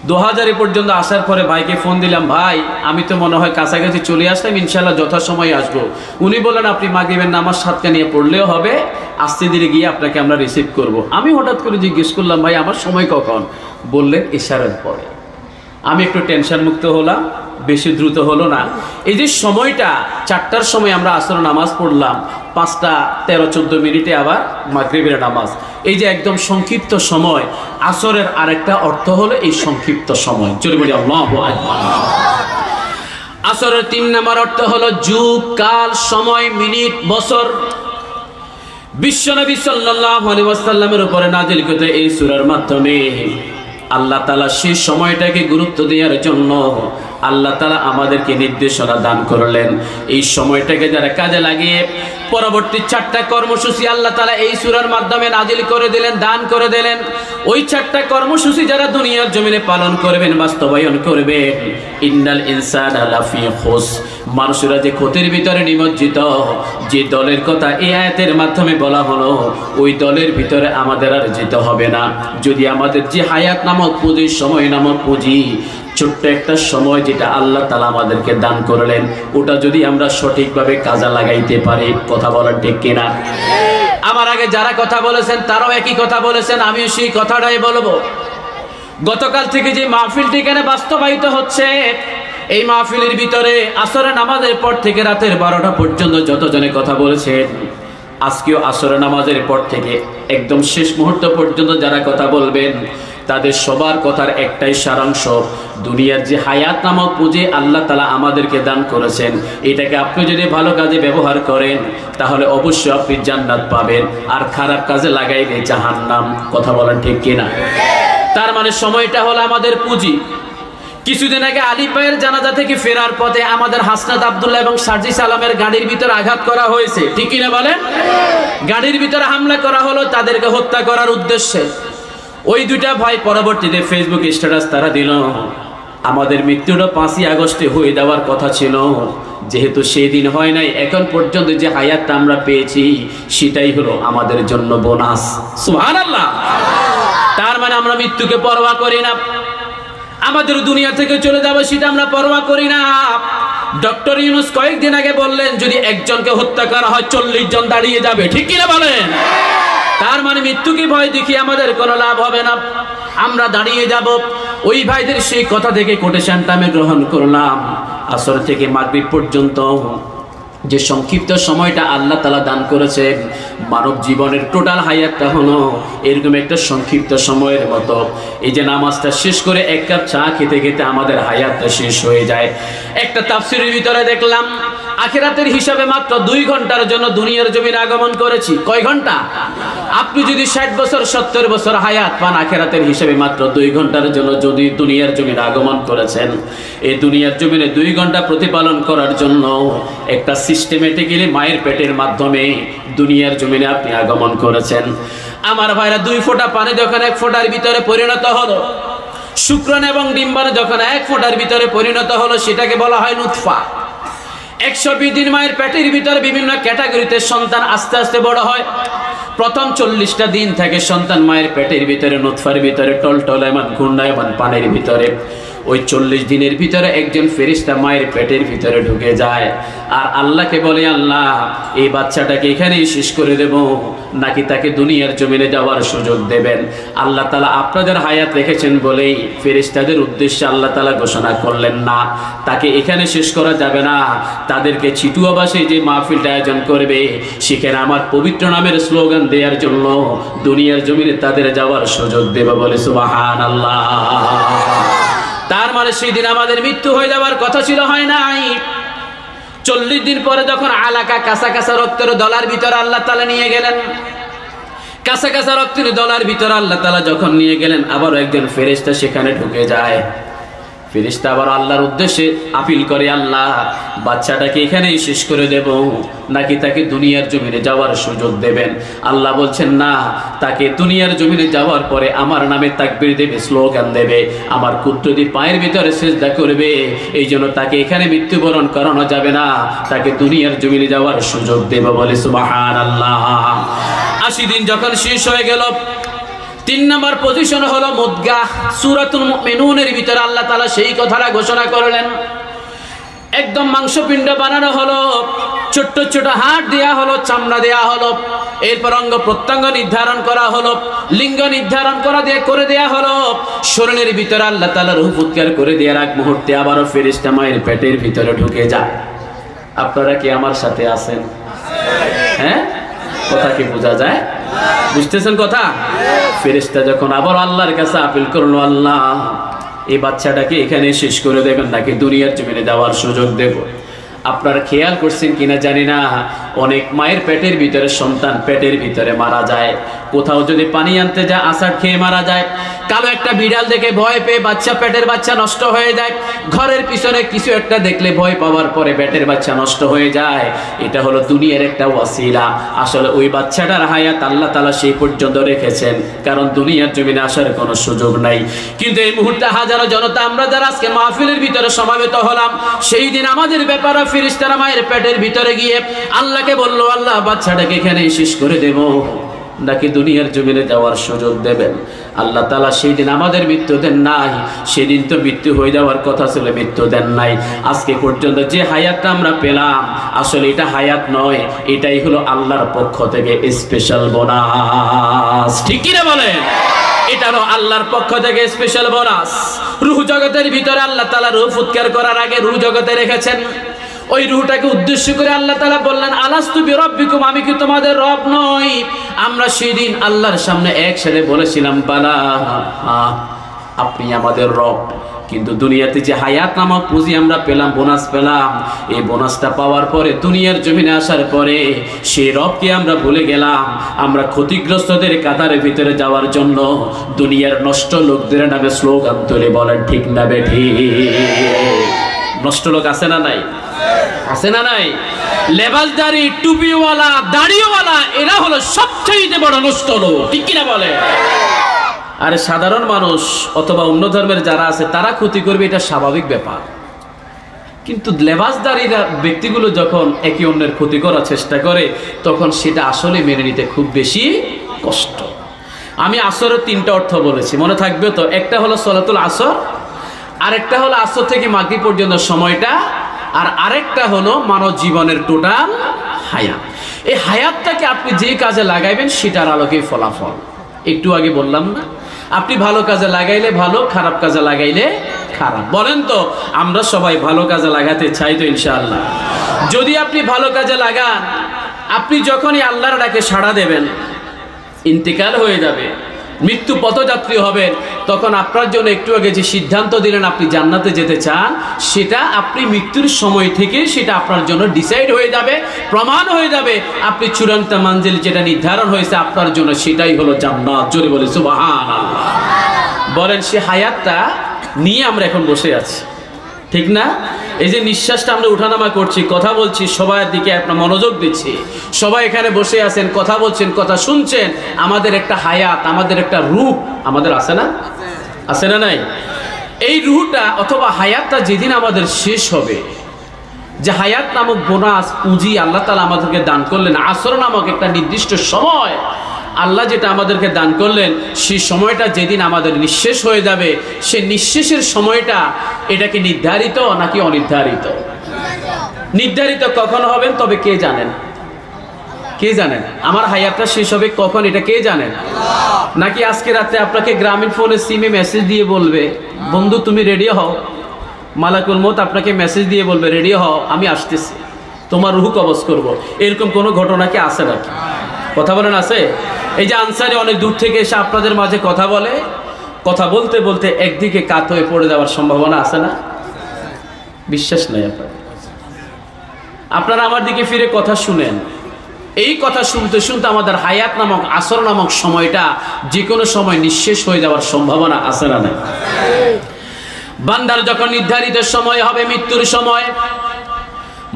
2000 পর্যন্ত আসার পরে ভাইকে ফোন দিলাম, ভাই আমি তো মনে হয় কাছাকাছি চলে আসলাম, ইনশাল্লাহ যথাসময়ে আসবো। উনি বললেন আপনি মাগরিবের নামাজ 7টা নিয়ে পড়লেও হবে, আস্তে ধীরে গিয়ে আপনাকে আমরা রিসিভ করব। আমি হঠাৎ করে জিজ্ঞেস করলাম, ভাই আমার সময় কখন? বললেন ইশারের পরে। আমি একটু টেনশন মুক্ত হলাম, বেশি দ্রুত হলো না। এই যে সময়টা 4টার সময় আমরা আসর নামাজ পড়লাম, 5টা 13-14 মিনিটে আবার মাগরিবের নামাজ। এই যে একদম সংক্ষিপ্ত সময়, আসরের আরেকটা অর্থ হলো এই সংক্ষিপ্ত সময়। চলে বলি আল্লাহু আকবার। আসরের 3 নম্বর অর্থ হলো যুগ, কাল, সময়, মিনিট, বছর। বিশ্বনবী সাল্লাল্লাহু আলাইহি ওয়াসাল্লামের উপরে নাযিলকৃত এই সূরার মাধ্যমে আল্লাহ তাআলা সেই সময়টাকে গুরুত্ব দেওয়ার জন্য আল্লাহ তাআলা আমাদেরকে নির্দেশনা দান করলেন। এই সময়টাকে যারা কাজে লাগিয়ে পরবর্তী 4টা কর্মসূচি আল্লাহ তাআলা এই সূরার মাধ্যমে নাজিল করে দিলেন, দান করে দিলেন। ওই 4টা কর্মসূচি যারা দুনিয়ার জমিনে পালন করবেন, বাস্তবায়ন করবেন, ইন্নাল ইনসানা লাফি খুস, মানুষরা যে ক্ষতির ভিতরে নিমজ্জিত, যে দলের কথা এই আয়াতের মাধ্যমে বলা হলো, ওই দলের ভিতরে আমাদের আর যেতে হবে না। যদি আমাদের যে হায়াত নামক পুঁজি, সময় নামক পুঁজি, ছোট্ট একটা সময় যেটা আল্লাহ তাআলা আমাদেরকে দান করলেন, ওটা যদি আমরা সঠিকভাবে কাজে লাগাইতে পারি, কথা বলেন ঠিক কিনা? আমার আগে যারা কথা বলেছেন তারাও একই কথা বলেছেন, আমিও সেই কথাটাই বলবো। গতকাল থেকে যে মাহফিলটি এখানে বাস্তবায়িত হচ্ছে, এই মাহফিলের ভিতরে আসরের নামাজের পর থেকে রাতের 12টা পর্যন্ত যতজনে কথা বলেছেন, আজকেও আসরের নামাজের পর থেকে একদম শেষ মুহূর্ত পর্যন্ত যারা কথা বলবেন, তাদের সবার কথার একটাই সারাংশ, দুনিয়ার যে হায়াত নামক পুঁজি আল্লাহ তাআলা আমাদেরকে দান করেছেন, এটাকে আপনি যদি ভালো কাজে ব্যবহার করেন তাহলে অবশ্যই আপনি জান্নাত পাবেন, আর খারাপ কাজে লাগাইলে জাহান্নাম। কথা বলেন ঠিক কিনা? তার মানে সময়টা হলো আমাদের পুঁজি। কিছুদিন আগে আলিফ ভাইয়ের জানাজা থেকে ফেরার পথে আমাদের হাসনাত আব্দুল্লাহ এবং সার্জিস আলমের গাড়ির ভিতরে আঘাত করা হয়েছে, ঠিক কিনা বলেন? গাড়ির ভিতরে হামলা করা হলো তাদেরকে হত্যা করার উদ্দেশ্যে। ওই 2টা ভাই পরবর্তীতে ফেসবুক স্ট্যাটাস তারা দিল, আমাদের মৃত্যুটা 5ই আগস্টে হয়ে যাওয়ার কথা ছিল, যেহেতু সেই দিন হয় নাই, এখন পর্যন্ত যে হায়াতটা আমরা পেয়েছি সেটাই হলো আমাদের জন্য বোনাস। সুবহানাল্লাহ। তার মানে আমরা মৃত্যুকে পরোয়া করি না, আমাদের দুনিয়া থেকে চলে যাবে সেটা আমরা পরোয়া করি না। ডক্টর ইউনূস কয়েকদিন আগে বললেন, যদি একজনকে হত্যা করা হয় 40 জন দাঁড়িয়ে যাবে, ঠিক কিনা বলেন? তার মানে মৃত্যুকে ভয় দেখি আমাদের কোনো লাভ হবে না, আমরা দাঁড়িয়ে যাব। ওই ভাইদের সেই কথা থেকে কোটেশনটা আমি গ্রহণ করলাম। আসর থেকে মাগরিব পর্যন্ত যে সংক্ষিপ্ত সময়টা আল্লাহ তাআলা দান করেছেন, মানব জীবনের টোটাল হায়াতটা হলো এরকম একটা সংক্ষিপ্ত সময়ের মতো। এই যে নামাজটা শেষ করে এক কাপ চা খেতে খেতে আমাদের হায়াতটা শেষ হয়ে যায়। একটা তাফসীরের ভিতরে দেখলাম আখিরাতের হিসাবে মাত্র 2 ঘন্টার জন্য দুনিয়ার জমিনে আগমন করেছি। কয় ঘন্টা? আপনি যদি 60 বছর 70 বছর হায়াত পান, আখিরাতের হিসাবে মাত্র 2 ঘন্টার জন্য যদি দুনিয়ার জমিনে আগমন করেছেন, এই দুনিয়ার জমিনে 2 ঘন্টা প্রতিপালন করার জন্য একটা সিস্টেমেটিক্যালি মায়ের পেটের মাধ্যমে দুনিয়ার জমিনে আপনি আগমন করেছেন। আমার ভাইরা 2 ফোঁটা পানি যখন 1 ফোঁটার ভিতরে পরিণত হলো, শুক্রাণু এবং ডিম্বাণু যখন 1 ফোঁটার ভিতরে পরিণত হলো, সেটাকে বলা হয় নুতফা। 120 দিন মায়ের পেটের ভিতরে বিভিন্ন ক্যাটাগরিতে সন্তান আস্তে আস্তে বড় হয়। প্রথম 40টা দিন থেকে সন্তান মায়ের পেটের ভিতরে নুতফার ভিতরে টলটলায়মান ঘূর্ণায়মান পানির ভিতরে। ওই 40 দিনের ভিতরে একজন ফেরেশতা মায়ের পেটের ভিতরে ঢুকে যায় আর আল্লাহকে বলে, আল্লাহ এই বাচ্চাটাকে এখানেই শেষ করে দেব নাকি তাকে দুনিয়ার জমিনে যাওয়ার সুযোগ দেবেন? আল্লাহ তাআলা আপনাদের হায়াত রেখেছেন বলেই ফেরেশতাদের উদ্দেশ্যে আল্লাহ তাআলা ঘোষণা করলেন, না তাকে এখানে শেষ করা যাবে না, তাদেরকে চিটুয়াবাসে যে মাহফিলটা আয়োজন করবে সেখানে আমার পবিত্র নামের স্লোগান দেওয়ার জন্য দুনিয়ার জমিনে তাদের যাওয়ার সুযোগ দেব। বলে সুবহানাল্লাহ। তার মানে সেই দিন আমাদের মৃত্যু হয়ে যাওয়ার কথা ছিল, হয় নাই। 40 দিন পরে যখন আলাকা কাঁচা কাঁচা রক্তের দলার ভিতরে আল্লাহ তাআলা নিয়ে গেলেন, কাঁচা কাঁচা রক্তের দলার ভিতরে আল্লাহ তাআলা যখন নিয়ে গেলেন, আবারও একজন ফেরেশতা সেখানে ঢুকে যায়। ফেরেশতা আবার আল্লাহর উদ্দেশ্যে আপিল করে, আল্লাহ বাচ্চাটাকে এখানেই শেষ করে দেব নাকি তাকে দুনিয়ার জমিনে যাওয়ার সুযোগ দেবেন? আল্লাহ বলছেন, না, তাকে দুনিয়ার জমিনে যাওয়ার পরে আমার নামে তাকবীর দেবে, স্লোগান দেবে, আমার কুদরতি পায়ের ভিতরে সিজদা করবে, এই জন্য তাকে এখানে মৃত্যুবরণ করানো যাবে না, তাকে দুনিয়ার জমিনে যাওয়ার সুযোগ দেব। বলে সুবহানাল্লাহ। 80 দিন যখন শেষ হয়ে গেল, 3 নম্বর পজিশন হলো মুদগা। সূরাতুল মুমিনুনের ভিতরে আল্লাহ তাআলা সেই কথাটা ঘোষণা করলেন। একদম মাংসপিণ্ড বানানো হলো, ছোট্ট ছোট হাড় দেয়া হলো, চামড়া দেয়া হলো, এরপর অঙ্গ প্রত্যঙ্গ নির্ধারণ করা হলো, লিঙ্গ নির্ধারণ করে দেয়া হলো। শরীরের ভিতরে আল্লাহ তাআলা রূহ ফুৎকার করে দেওয়ার আগ মুহূর্তে আবারও ফেরেশতা মায়ের পেটের ভিতরে ঢুকে যায়। আপনারা কি আমার সাথে আছেন? হ্যাঁ, কথা কি বোঝা যায়? বুঝতেছেন কথা? ফেরেশতা যখন আবার আল্লাহর কাছে আপিল করলো, আল্লাহ এই বাচ্চাটাকে এখানে শেষ করে দেবেন নাকি দুনিয়ার জমিনে যাওয়ার সুযোগ দেব? আপনারা খেয়াল করছেন কিনা জানি না, অনেক মায়ের পেটের ভিতরে সন্তান পেটের ভিতরে মারা যায়। কোথাও যদি পানি আনতে যায় আছাড় খেয়ে মারা যায়, কালো একটা বিড়াল দেখে ভয় পেয়ে পেটের বাচ্চা নষ্ট হয়ে যায়, ঘরের পিছনে কিছু একটা দেখলে ভয় পাওয়ার পরে পেটের বাচ্চা নষ্ট হয়ে যায়। এটা হলো দুনিয়ার একটা ওয়াসিলা। আসলে ওই বাচ্চাটার হায়াত আল্লাহ তাআলা সেই পর্যন্ত রেখেছেন, কারণ দুনিয়ার জমিনে আসার কোনো সুযোগ নাই। কিন্তু এই মুহূর্তে হাজারো জনতা আমরা যারা আজকে মাহফিলের ভিতরে সমবেত হলাম, সেই দিন আমাদের ব্যাপারে ফেরেশতারা মায়ের পেটের ভিতরে গিয়ে আল্লাহকে বললো, আল্লাহ বাচ্চাটাকে এখানে শেষ করে দেব নাকি দুনিয়ার জমিনে যাওয়ার সুযোগ দেবেন? আল্লাহ তাআলা সেই দিন আমাদের মৃত্যু দেন নাই। সেদিন তো মৃত্যু হয়ে যাওয়ার কথা ছিল, মৃত্যু দেন নাই। আজকে পর্যন্ত যে হায়াতটা আমরা পেলাম, আসলে এটা হায়াত নয়, এটাই হলো আল্লাহর পক্ষ থেকে স্পেশাল বোনাস। ঠিক কি না বলেন? এটা হলো আল্লাহর পক্ষ থেকে স্পেশাল বোনাস। রূহ জগতের ভিতরে আল্লাহ তাআলা রূহ ফুৎকার করার আগে রূহ জগতে রেখেছেন। ওই রূহটাকে উদ্দেশ্য করে আল্লাহ তাআলা বললেন, আলাস্তু বিরাব্বিকুম, আমি কি তোমাদের রব নই? আমরা সেদিন আল্লাহর সামনে একসাথে বলেছিলাম, বালা, আপনি আমাদের রব। কিন্তু দুনিয়াতে যে হায়াত নামক পুঁজি আমরা পেলাম, বোনাস পেলাম, এই বোনাসটা পাওয়ার পরে দুনিয়ার জমিনে আসার পরে সেই রবকে আমরা ভুলে গেলাম। আমরা ক্ষতিগ্রস্তদের কাতারের ভিতরে যাওয়ার জন্য দুনিয়ার নষ্ট লোকদের নামে স্লোগান তুলে বলেন, ঠিক না বেঠি? নষ্ট লোক আছে না নাই? আছে না নাই? লেবাসদারি, টুপিওয়ালা, দাড়িওয়ালা, এরা হলো সবচেয়ে বড় নষ্ট লোক। ঠিক কিনা বলে? আরে সাধারণ মানুষ অথবা অন্য ধর্মের যারা আছে তারা ক্ষতি করবে, এটা স্বাভাবিক ব্যাপার। কিন্তু লেবাসদারিরা ব্যক্তিগুলো যখন একে অন্যের ক্ষতি করার চেষ্টা করে, তখন সেটা আসলে মেনে নিতে খুব বেশি কষ্ট। আমি আসরের 3টা অর্থ বলেছি, মনে থাকবে তো? একটা হলো সলাতুল আসর, আরেকটা হলো আসর থেকে মাগরিব পর্যন্ত সময়টা, আর আরেকটা হলো মানব জীবনের টোটাল হায়াত। এই হায়াতটাকে আপনি যে কাজে লাগাইবেন সেটার আলোকে ফলাফল। একটু আগে বললাম না, আপনি ভালো কাজে লাগাইলে ভালো, খারাপ কাজে লাগাইলে খারাপ। বলেন তো, আমরা সবাই ভালো কাজে লাগাতে চাই তো ইনশাআল্লাহ? যদি আপনি ভালো কাজে লাগান, আপনি যখনই আল্লাহর ডাকে সাড়া দেবেন, ইন্তেকাল হয়ে যাবে, মৃত্যু পথযাত্রী হবেন, তখন আপনার জন্য একটু আগে যে সিদ্ধান্ত দিলেন আপনি জান্নাতে যেতে চান, সেটা আপনি মৃত্যুর সময় থেকে সেটা আপনার জন্য ডিসাইড হয়ে যাবে, প্রমাণ হয়ে যাবে। আপনি চূড়ান্ত মঞ্জিল যেটা নির্ধারণ হয়েছে আপনার জন্য, সেটাই হলো জান্নাত। জোরে বলে সুবহানাল্লাহ। বলেন, সে হায়াতটা নিয়ে আমরা এখন বসে আছি, ঠিক না? এই যে নিঃশ্বাসটা আমরা উঠানামা করছি, কথা বলছি, সবার দিকে আপনার মনোযোগ দিচ্ছি, সবাই এখানে বসে আছেন, কথা বলছেন, কথা শুনছেন, আমাদের একটা হায়াত, আমাদের একটা রূহ আমাদের আছে না? আছে না নাই? এই রূহটা অথবা হায়াতটা যেদিন আমাদের শেষ হবে, যে হায়াত নামক বোনাস পুঁজি আল্লাহ তাআলা আমাদেরকে দান করলেন, আসর নামক একটা নির্দিষ্ট সময় আল্লাহ যেটা আমাদেরকে দান করলেন, সেই সময়টা যেদিন আমাদের নিঃশেষ হয়ে যাবে, সে নিঃশেষের সময়টা এটা কি নির্ধারিত নাকি অনির্ধারিত? নির্ধারিত কখন হবেন তবে কে জানেন? কে জানেন আমার হায়াতটা শেষ হবে কখন? এটা কে জানেন? নাকি আজকে রাতে আপনাকে গ্রামীণ ফোনে সিমে মেসেজ দিয়ে বলবে, বন্ধু তুমি রেডি হও, মালাকুল মউত আপনাকে মেসেজ দিয়ে বলবে রেডি হও, আমি আসতেছি, তোমার রূহ কবজ করব। এরকম কোনো ঘটনা কি আছে নাকি? কথা বলেন, আছে? এই যে আনসারি অনেক দূর থেকে এসে আপনাদের মাঝে কথা বলে, কথা বলতে বলতে একদিকে কাত হয়ে পড়ে যাওয়ার সম্ভাবনা আছে না? বিশ্বাস নাই আপনারা আমার দিকে ফিরে কথা শুনেন। এই কথা শুনতে শুনতে আমাদের হায়াত নামক আসর নামক সময়টা যে কোনো সময় নিঃশেষ হয়ে যাওয়ার সম্ভাবনা আছে না? নাই? বান্দার যখন নির্ধারিত সময় হবে, মৃত্যুর সময়,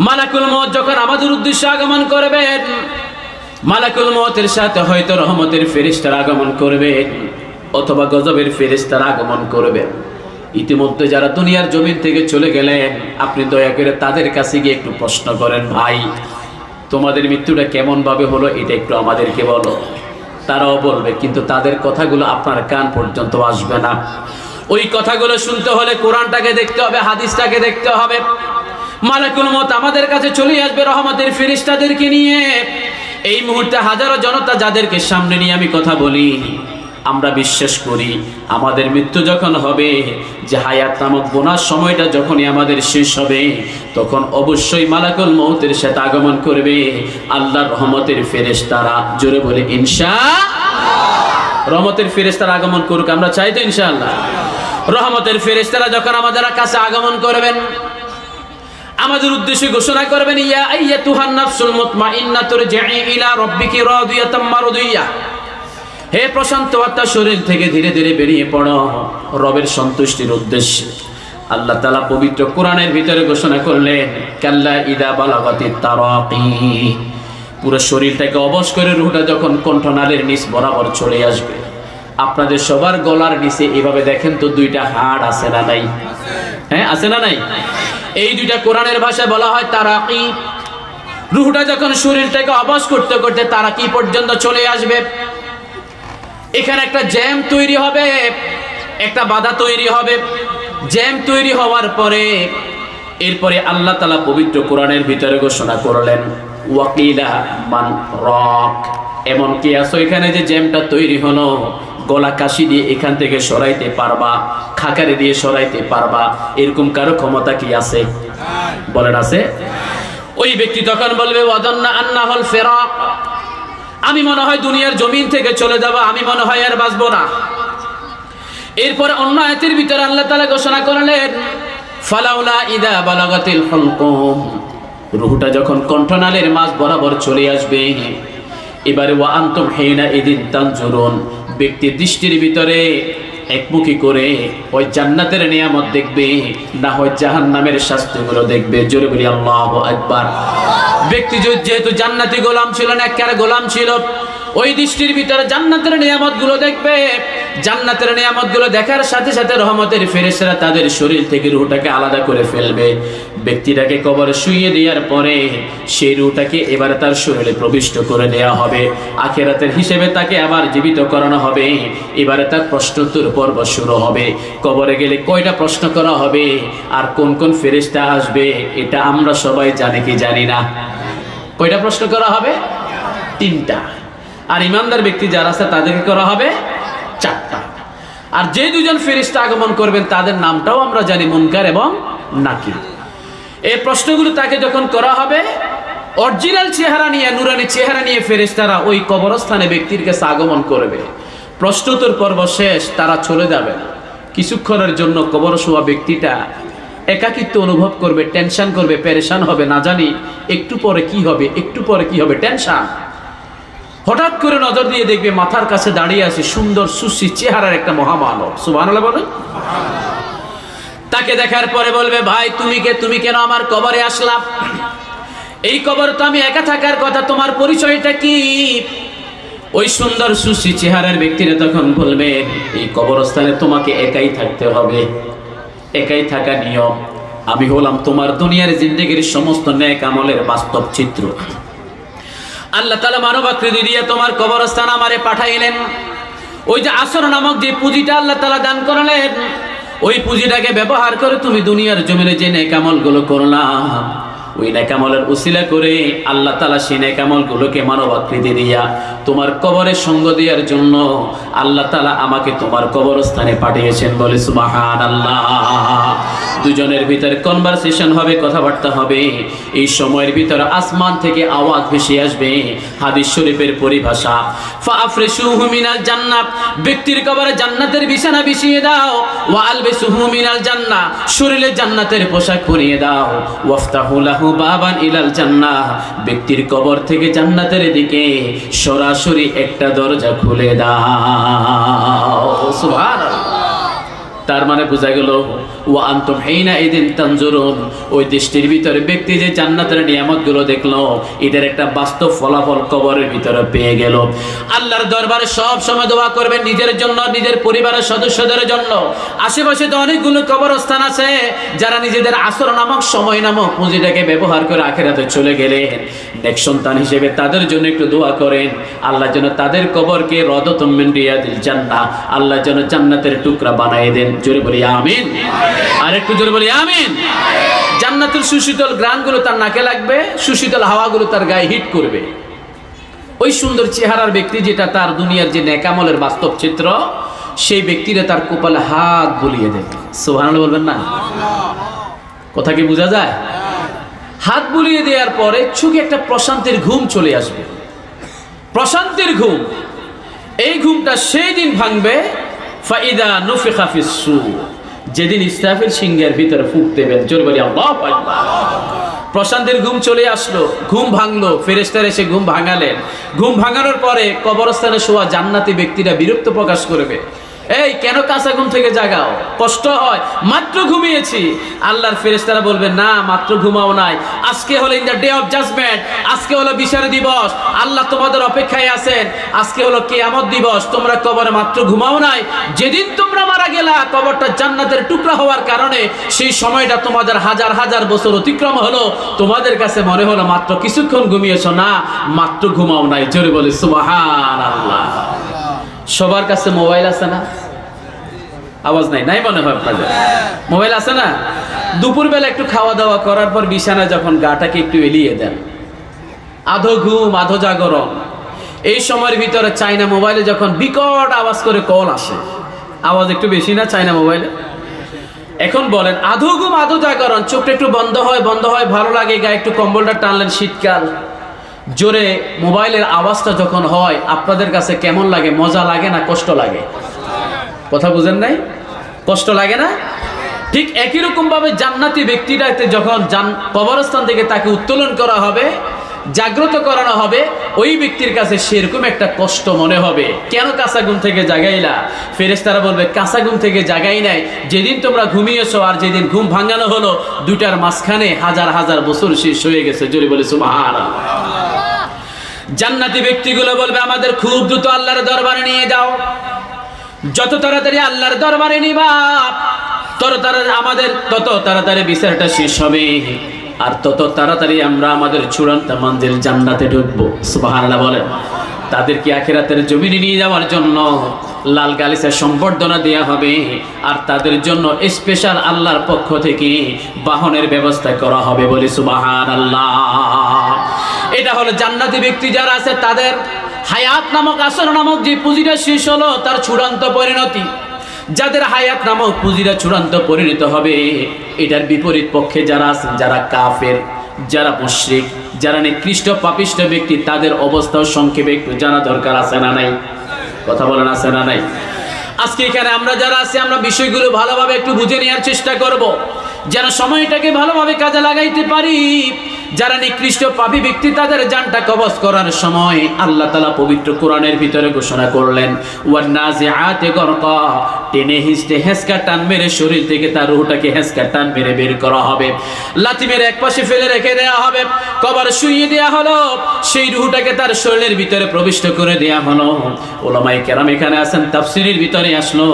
মালাকুল মউত যখন আমাদের উদ্দেশ্যে আগমন করবেন, মালাকুল মউতের সাথে হয়তো রহমতের ফেরেশতারা আগমন করবে অথবা গজবের ফেরেশতারা আগমন করবে। ইতিমধ্যে যারা দুনিয়ার জমিন থেকে চলে গেলেন, আপনি দয়া করে তাদের কাছে গিয়ে একটু প্রশ্ন করেন, ভাই তোমাদের মৃত্যুটা কেমন ভাবে হলো এটা একটু আমাদেরকে বলো। তারাও বলবে, কিন্তু তাদের কথাগুলো আপনার কান পর্যন্ত আসবে না। ওই কথাগুলো শুনতে হলে কোরআনটাকে দেখতে হবে, হাদিসটাকে দেখতে হবে। মালাকুল মউত আমাদের কাছে চলে আসবে রহমতের ফেরেশতাদেরকে নিয়ে। এই মুহূর্তে হাজারো জনতা যাদেরকে সামনে নিয়ে আমি কথা বলি, আমরা বিশ্বাস করি আমাদের মৃত্যু যখন হবে, যে হায়াত নামক বোনাস সময়টা যখনই আমাদের শেষ হবে, তখন অবশ্যই মালাকুল মউতের সাথে আগমন করবে আল্লাহর রহমতের ফেরেশতারা। জোরে বলে ইনশাআল্লাহ। রহমতের ফেরেশতারা আগমন করুক, আমরা চাই তো ইনশাআল্লাহ। রহমতের ফেরেশতারা যখন আমাদের কাছে আগমন করবেন, আমাদের উদ্দেশ্যে ঘোষণা করবেন, ইয়া আইয়াতুহান নাফসুল মুতমাইন্নাতুর জিই ইলা রাব্বিকি রাদিয়াতাম মারদিয়া। হে প্রশান্ত আত্মা, শরীর থেকে ধীরে ধীরে বেরিয়ে পড়ো রবের সন্তুষ্টির উদ্দেশ্যে। আল্লাহ তাআলা পবিত্র কোরআনের ভিতরে ঘোষণা করলেন, কাল্লা ইদা বালাগাতিত তারাকি। পুরো শরীরটাকে অবশ করে রূহটা যখন কণ্ঠনালীর নিচ বরাবর চলে আসবে। আপনাদের সবার গলার নিচে এভাবে দেখেন তো দুইটা হাড় আছে না নাই? হ্যাঁ, আছে না নাই? এই দুইটা কোরআনের ভাষায় বলা হয় তারাকি। রূহটা যখন শরীরটাকে অবশ করতে করতে তারাকি পর্যন্ত চলে আসবে, এখানে একটা জ্যাম তৈরি হবে, একটা বাধা তৈরি হবে। জ্যাম তৈরি হওয়ার পরে এরপরে আল্লাহ তাআলা পবিত্র কোরআনের ভিতরে ঘোষণা করলেন, ওয়াকিলা মান রাক। এমন কি আছো এখানে যে জ্যামটা তৈরি হলো, গলা কাশি দিয়ে এখান থেকে সরাইতে পারবা, খাকারে দিয়ে সরাইতে পারবা, এরকম কারো ক্ষমতা কি আছে? বলেন, আছে? ওই ব্যক্তি তখন বলবে, ওয়াদান্না আন্নাহুল ফিরাক। আমি মনে হয় দুনিয়ার জমিন থেকে চলে যাব, আমি মনে হয় আর বাঁচবো না। এরপরে অন্য আয়াতের ভিতরে আল্লাহ তাআলা ঘোষণা করলেন, ফালাউলা ইদা বালাগাতিল হুলকুম। রূহটা যখন কণ্ঠনালীর মাঝ বরাবর চলে আসবে, এবারে ওয়া আনতুম হিনা ইদিন তানজুরুন। ব্যক্তি দৃষ্টির ভিতরে একমুখী করে ওই জান্নাতের নিয়ামত দেখবে, না হয় জাহান্নামের শাস্তিগুলো দেখবে। জোরে বলি আল্লাহু আকবার। ব্যক্তি যেহেতু জান্নাতি গোলাম ছিল না, একেবারে গোলাম ছিল, ওই দৃষ্টির ভিতরে জান্নাতের নিয়ামতগুলো দেখবে। জান্নাতের নিয়ামতগুলো দেখার সাথে সাথে রহমতের ফেরেশতারা তাদের শরীর থেকে রূহটাকে আলাদা করে ফেলবে। ব্যক্তিটাকে কবরে শুইয়ে দেওয়ার পরে সেই রূহটাকে এবারে তার শরীরে প্রবিষ্ট করে দেওয়া হবে। আখিরাতের হিসেবে তাকে আবার জীবিত করানো হবে। এবারে তার প্রশ্নোত্তর পর্ব শুরু হবে। কবরে গেলে কয়টা প্রশ্ন করা হবে আর কোন কোন ফেরেশতা আসবে, এটা আমরা সবাই জানি কি জানি না? কয়টা প্রশ্ন করা হবে? 3টা। আর ইমানদার ব্যক্তি যারা আছে তাদেরকে করা হবে 4টা। আর যে দুজন ফেরেশতা আগমন করবেন তাদের নামটাও আমরা জানি, মুনকার এবং নাকির। এই প্রশ্নগুলো তাকে যখন করা হবে, অরিজিনাল চেহারা নিয়ে, নুরানি চেহারা নিয়ে ফেরেশতারা ওই কবরস্থানে ব্যক্তির কাছে আগমন করবে। প্রশ্নোত্তর পর্ব শেষ, তারা চলে যাবে। কিছুক্ষণের জন্য কবর শোয়া ব্যক্তিটা একাকিত্ব অনুভব করবে, টেনশন করবে, পেরেশান হবে, না জানি একটু পরে কি হবে, একটু পরে কি হবে, টেনশন। হঠাৎ করে নজর দিয়ে দেখবে মাথার কাছে দাঁড়িয়ে আছে সুন্দর সুশ্রী চেহারার একটা মহামানব। সুবহানাল্লাহ বলেন। তাকে দেখার পরে বলবে, ভাই তুমি কে, তুমি কেন আমার কবরে আসলাম? এই কবর তো আমি একা থাকার কথা, তোমার পরিচয়টা কি? ওই সুন্দর সুশ্রী চেহারার ব্যক্তিরা তখন বলবে, এই কবরস্থানে তোমাকে একাই থাকতে হবে, একাই থাকা নিয়ম। আমি হলাম তোমার দুনিয়ার জিন্দেগির সমস্ত নেক আমলের বাস্তব চিত্র। আল্লাহ তাআলা মানবাকৃতি দিয়ে তোমার কবরস্থান আমারে পাঠাইলেন। ওই যে আসর নামক যে পুঁজিটা আল্লাহ তাআলা দান করলেন, ওই পুঁজিটাকে ব্যবহার করে তুমি দুনিয়ার জমিনে যে নেক আমলগুলো করলাম, ওই নেক আমলের উসিলা করে আল্লাহ তাআলা সেই নেক আমলগুলোকে মানব আকৃতি দিয়া তোমার কবরে সঙ্গ দেওয়ার জন্য আল্লাহ তাআলা আমাকে তোমার কবরস্থানে পাঠিয়েছেন। বলে সুবহানাল্লাহ। দুজনের ভিতরে কনভারসেশন হবে, কথাবার্তা হবে। এই সময়ের ভিতরে আসমান থেকে আওয়াজ ভেসে আসবে, হাদিস শরীফের পরিভাষা, ফাআফরিশুহু মিনাল জান্নাত, ব্যক্তির কবরে জান্নাতের বিছানা বিছিয়ে দাও। ওয়া আলবিসুহু মিনাল জান্নাহ, শরীরে জান্নাতের পোশাক পরিয়ে দাও। ওয়াফতাহু লাহু বাবান ইলাল জান্নাহ, ব্যক্তির কবর থেকে জান্নাতের দিকে সরাসরি একটা দরজা খুলে দাও। সুবহানাল্লাহ। তার মানে বোঝা গেল, ওয়া আনতুম হিনা ইদিন তানজুরুন, ওই দৃষ্টির ভিতরে ব্যক্তি যে জান্নাতের নিয়ামতগুলো দেখলো, এটার একটা বাস্তব ফলাফল কবরের ভিতরে পেয়ে গেল। আল্লাহর দরবারে সব সময় দোয়া করবেন নিজের জন্য, নিজের পরিবারের সদস্যদের জন্য। আশেপাশে তো অনেকগুলো কবরস্থান আছে যারা নিজেদের আসর নামক, সময় নামক পুঁজিটাকে ব্যবহার করে আখিরাতে চলে গেলেন। নেক সন্তান হিসেবে তাদের জন্য একটু দোয়া করেন, আল্লাহ যেন তাদের কবরকে রওদাতুম মিন রিয়াদিল জান্নাহ, আল্লাহ যেন জান্নাতের টুকরা বানায় দেন। জোরে বলি আমিন। আর একটু জোরে বলি আমিন। জান্নাতের সুশীতল গ্রামগুলো তার নাকে লাগবে, সুশীতল হাওয়াগুলো তার গায়ে হিট করবে। ওই সুন্দর চেহারার ব্যক্তি, যেটা তার দুনিয়ার যে নেক আমলের বাস্তব চিত্র, সেই ব্যক্তিরা তার কপালে হাত বুলিয়ে দেবে। সুবহানাল্লাহ বলবেন না? কথা কি বোঝা যায়? হাত বুলিয়ে দেওয়ার পরে চোখে একটা প্রশান্তির ঘুম চলে আসবে, প্রশান্তির ঘুম। এই ঘুমটা সেই দিন ভাঙবে, ফাইদা নুফিখা ফিস সূর, যেদিন ইসরাফিল সিংহের ভিতরে ফুঁক দেবেন। জোরে বলি আল্লাহু আকবার। প্রশান্তির ঘুম চলে আসলো, ঘুম ভাঙলো, ফেরেশতারা এসে ঘুম ভাঙালেন। ঘুম ভাঙানোর পরে কবরস্থানে শোয়া জান্নাতি ব্যক্তিরা বিরক্ত প্রকাশ করবে, এই কেন কাঁচা ঘুম থেকে জাগাও, কষ্ট হয়, মাত্র ঘুমিয়েছি। আল্লাহর ফেরেশতারা বলবেন, না মাত্র ঘুমাও নাই, আজকে হলো in the day of judgement, আজকে হলো বিচার দিবস, আল্লাহ তোমাদের অপেক্ষায় আছেন, আজকে হলো কিয়ামত দিবস, তোমরা কবরে মাত্র ঘুমাও নাই। যেদিন তোমরা মারা গেলা, কবরটা জান্নাতের টুকরা হওয়ার কারণে সেই সময়টা তোমাদের হাজার হাজার বছর অতিক্রম হলো, তোমাদের কাছে মনে হলো মাত্র কিছুক্ষণ ঘুমিয়েছো, না মাত্র ঘুমাও নাই। জোরে বলে সুবহানাল্লাহ। সবার কাছে মোবাইল আছে না? আওয়াজ নাই, নাই মনে হয় আপনাদের মোবাইল আছে না? দুপুরবেলা একটু খাওয়া দাওয়া করার পর বিছানায় যখন গাটাকে একটু এলিয়ে দেন, আধো ঘুম আধো জাগরণ, এই সময়ের ভিতরে চাইনা মোবাইলে যখন বিকট আওয়াজ করে কল আসে, আওয়াজ একটু বেশি না চাইনা মোবাইলে? এখন বলেন, আধো ঘুম আধো জাগরণ, চোখটা একটু বন্ধ হয়, ভালো লাগে, গায়ে একটু কম্বলটা টানলেন, শীতকাল, জোরে মোবাইলের আওয়াজটা যখন হয়, আপনাদের কাছে কেমন লাগে? মজা লাগে না কষ্ট লাগে? কথা বুঝেন নাই? কষ্ট লাগে না? ঠিক একই রকম ভাবে জান্নাতি ব্যক্তিটাকে যখন কবরস্থান থেকে তাকে উত্তোলন করা হবে, জাগ্রত করানো হবে, ওই ব্যক্তির কাছে সেরকম একটা কষ্ট মনে হবে। কেন কাঁচা ঘুম থেকে জাগাইলা? ফেরেশতারা বলবে, কাঁচা ঘুম থেকে জাগাই নাই, যেদিন তোমরা ঘুমিয়েছো আর যেদিন ঘুম ভাঙানো হলো, দুটার মাঝখানে হাজার হাজার বছর শেষ হয়ে গেছে। জোরে বলে সুবহানাল্লাহ। জান্নাতি ব্যক্তিগুলো বলবে, আমাদের খুব দ্রুত আল্লাহর দরবারে নিয়ে যাও, যত তাড়াতাড়ি আল্লাহর দরবারে নিবা আমাদের তত তাড়াতাড়ি বিচারটা শেষ হবে, আর তত তাড়াতাড়ি আমরা আমাদের চূড়ান্ত মঞ্জিল জান্নাতে ঢুকবো। সুবহানাল্লাহ বলেন। তাদেরকে আখিরাতের জমিনে নিয়ে যাওয়ার জন্য লাল গালিচা সম্বর্ধনা দেয়া হবে, আর তাদের জন্য স্পেশাল আল্লাহর পক্ষ থেকে বাহনের ব্যবস্থা করা হবে। বলি সুবহানাল্লাহ। এটা হলো জান্নাতি ব্যক্তি যারা আছে, তাদের হায়াত নামক আসর নামক যে পুঁজিটা শেষ হলো, তার চূড়ান্ত পরিণতি। যাদের হায়াত নামক পুঁজিরা চূড়ান্ত পরিণত হবে, এটার বিপরীত পক্ষে যারা আছেন, যারা কাফের, যারা মুশরিক, যারা নিকৃষ্ট পাপিষ্ঠ ব্যক্তি, তাদের অবস্থাও সংক্ষেপে একটু জানা দরকার আছে না নাই? কথা বলেন, আছে না নাই? আজকে এখানে আমরা যারা আছি, আমরা বিষয়গুলো ভালোভাবে একটু বুঝে নেওয়ার চেষ্টা করব, যেন সময়টাকে ভালোভাবে কাজে লাগাইতে পারি। যারা নিকৃষ্ট পাপী ব্যক্তি, তাদের জানটা কবজ করার সময় আল্লাহ তাআলা পবিত্র কোরআনের ভিতরে ঘোষণা করলেন, ওয়ান্নাজিআতি গরকা, টেনে হিঁচড়ে হেঁচকা টান মেরে শরীর থেকে তার রূহটাকে হেঁচকা টান মেরে বের করা হবে, লাথি মেরে একপাশে ফেলে রেখে দেওয়া হবে, কবরে শুইয়ে দেওয়া হলো, সেই রূহটাকে তার শরীরের ভিতরে প্রবিষ্ট করে দেওয়া হলো। উলামায়ে কেরাম এখানে আছেন, তাফসীরের ভিতরে আসলো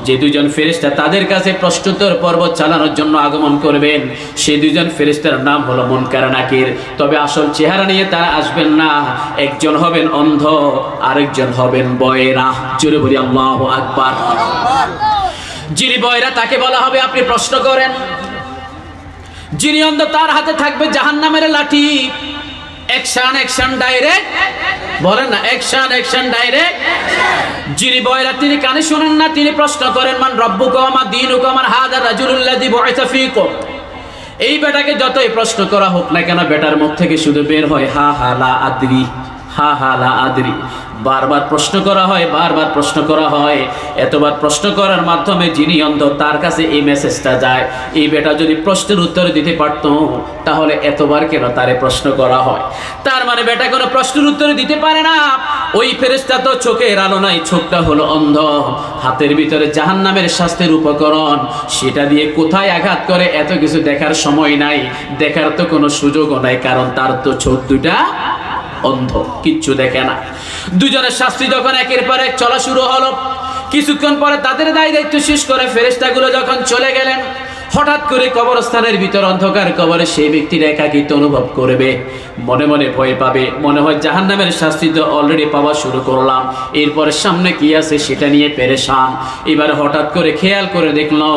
যে দুজন ফেরেশতা তাদের কাছে প্রশ্নোত্তর পর্ব চালানোর জন্য আগমন করবেন, সেই দুজন ফেরেশতার নাম হলো মুনকার নাকির। তবে আসল চেহারা নিয়ে তারা আসবেন না, একজন হবেন অন্ধ, আরেকজন হবেন বয়রা। জোরে বলি আল্লাহু আকবার। যিনি বয়রা তাকে বলা হবে আপনি প্রশ্ন করেন। যিনি অন্ধ তার হাতে থাকবে জাহান্নামের লাঠি। অ্যাকশন ডাইরেক্ট, বলেন না, অ্যাকশন ডাইরেক্ট। যিনি বয়রা তিনি কানে শুনেন না, তিনি প্রশ্ন করেন, মান রব্বুকা ওয়া মা দীনুকা মান হাযা রাজুলুল্লাযী বুইসা ফীকুম। এই বেটাকে যতই প্রশ্ন করা হোক না কেন, বেটার মুখ থেকে শুধু বের হয় হা হা লা আদরি, হা হা লা আদরি। বারবার প্রশ্ন করা হয়, বারবার প্রশ্ন করা হয়। এতবার প্রশ্ন করার মাধ্যমে যিনি অন্ধ তার কাছে এই মেসেজটা যায়, এই বেটা যদি প্রশ্নের উত্তর দিতে পারতো তাহলে এতবার কেন তারে প্রশ্ন করা হয়। তার মানে বেটা কোনো প্রশ্নের উত্তর দিতে পারে না। ওই ফেরেশতা তো চোখের আলো নাই, চোখটা হলো অন্ধ, হাতের ভিতরে জাহান্নামের শাস্তির উপকরণ, সেটা দিয়ে কোথায় আঘাত করে এত কিছু দেখার সময় নাই, দেখার তো কোনো সুযোগও নাই, কারণ তার তো চোখ দুটা অন্ধ, কিচ্ছু দেখে না। দুজনের শাস্তি যখন একের পর এক চলা শুরু হলো, কিছুক্ষণ পরে তাদের দায়িত্ব শেষ করে ফেরেশতাগুলো যখন চলে গেলেন, হঠাৎ করে কবরস্থানের ভিতর অন্ধকার কবরে সেই ব্যক্তির একাকিত্ব অনুভব করবে, মনে মনে ভয় পাবে, মনে হয় জাহান্নামের শাস্তি তো অলরেডি পাওয়া শুরু করলাম, এরপরে সামনে কি আছে সেটা নিয়ে পেরেশান। এবার হঠাৎ করে খেয়াল করে দেখলো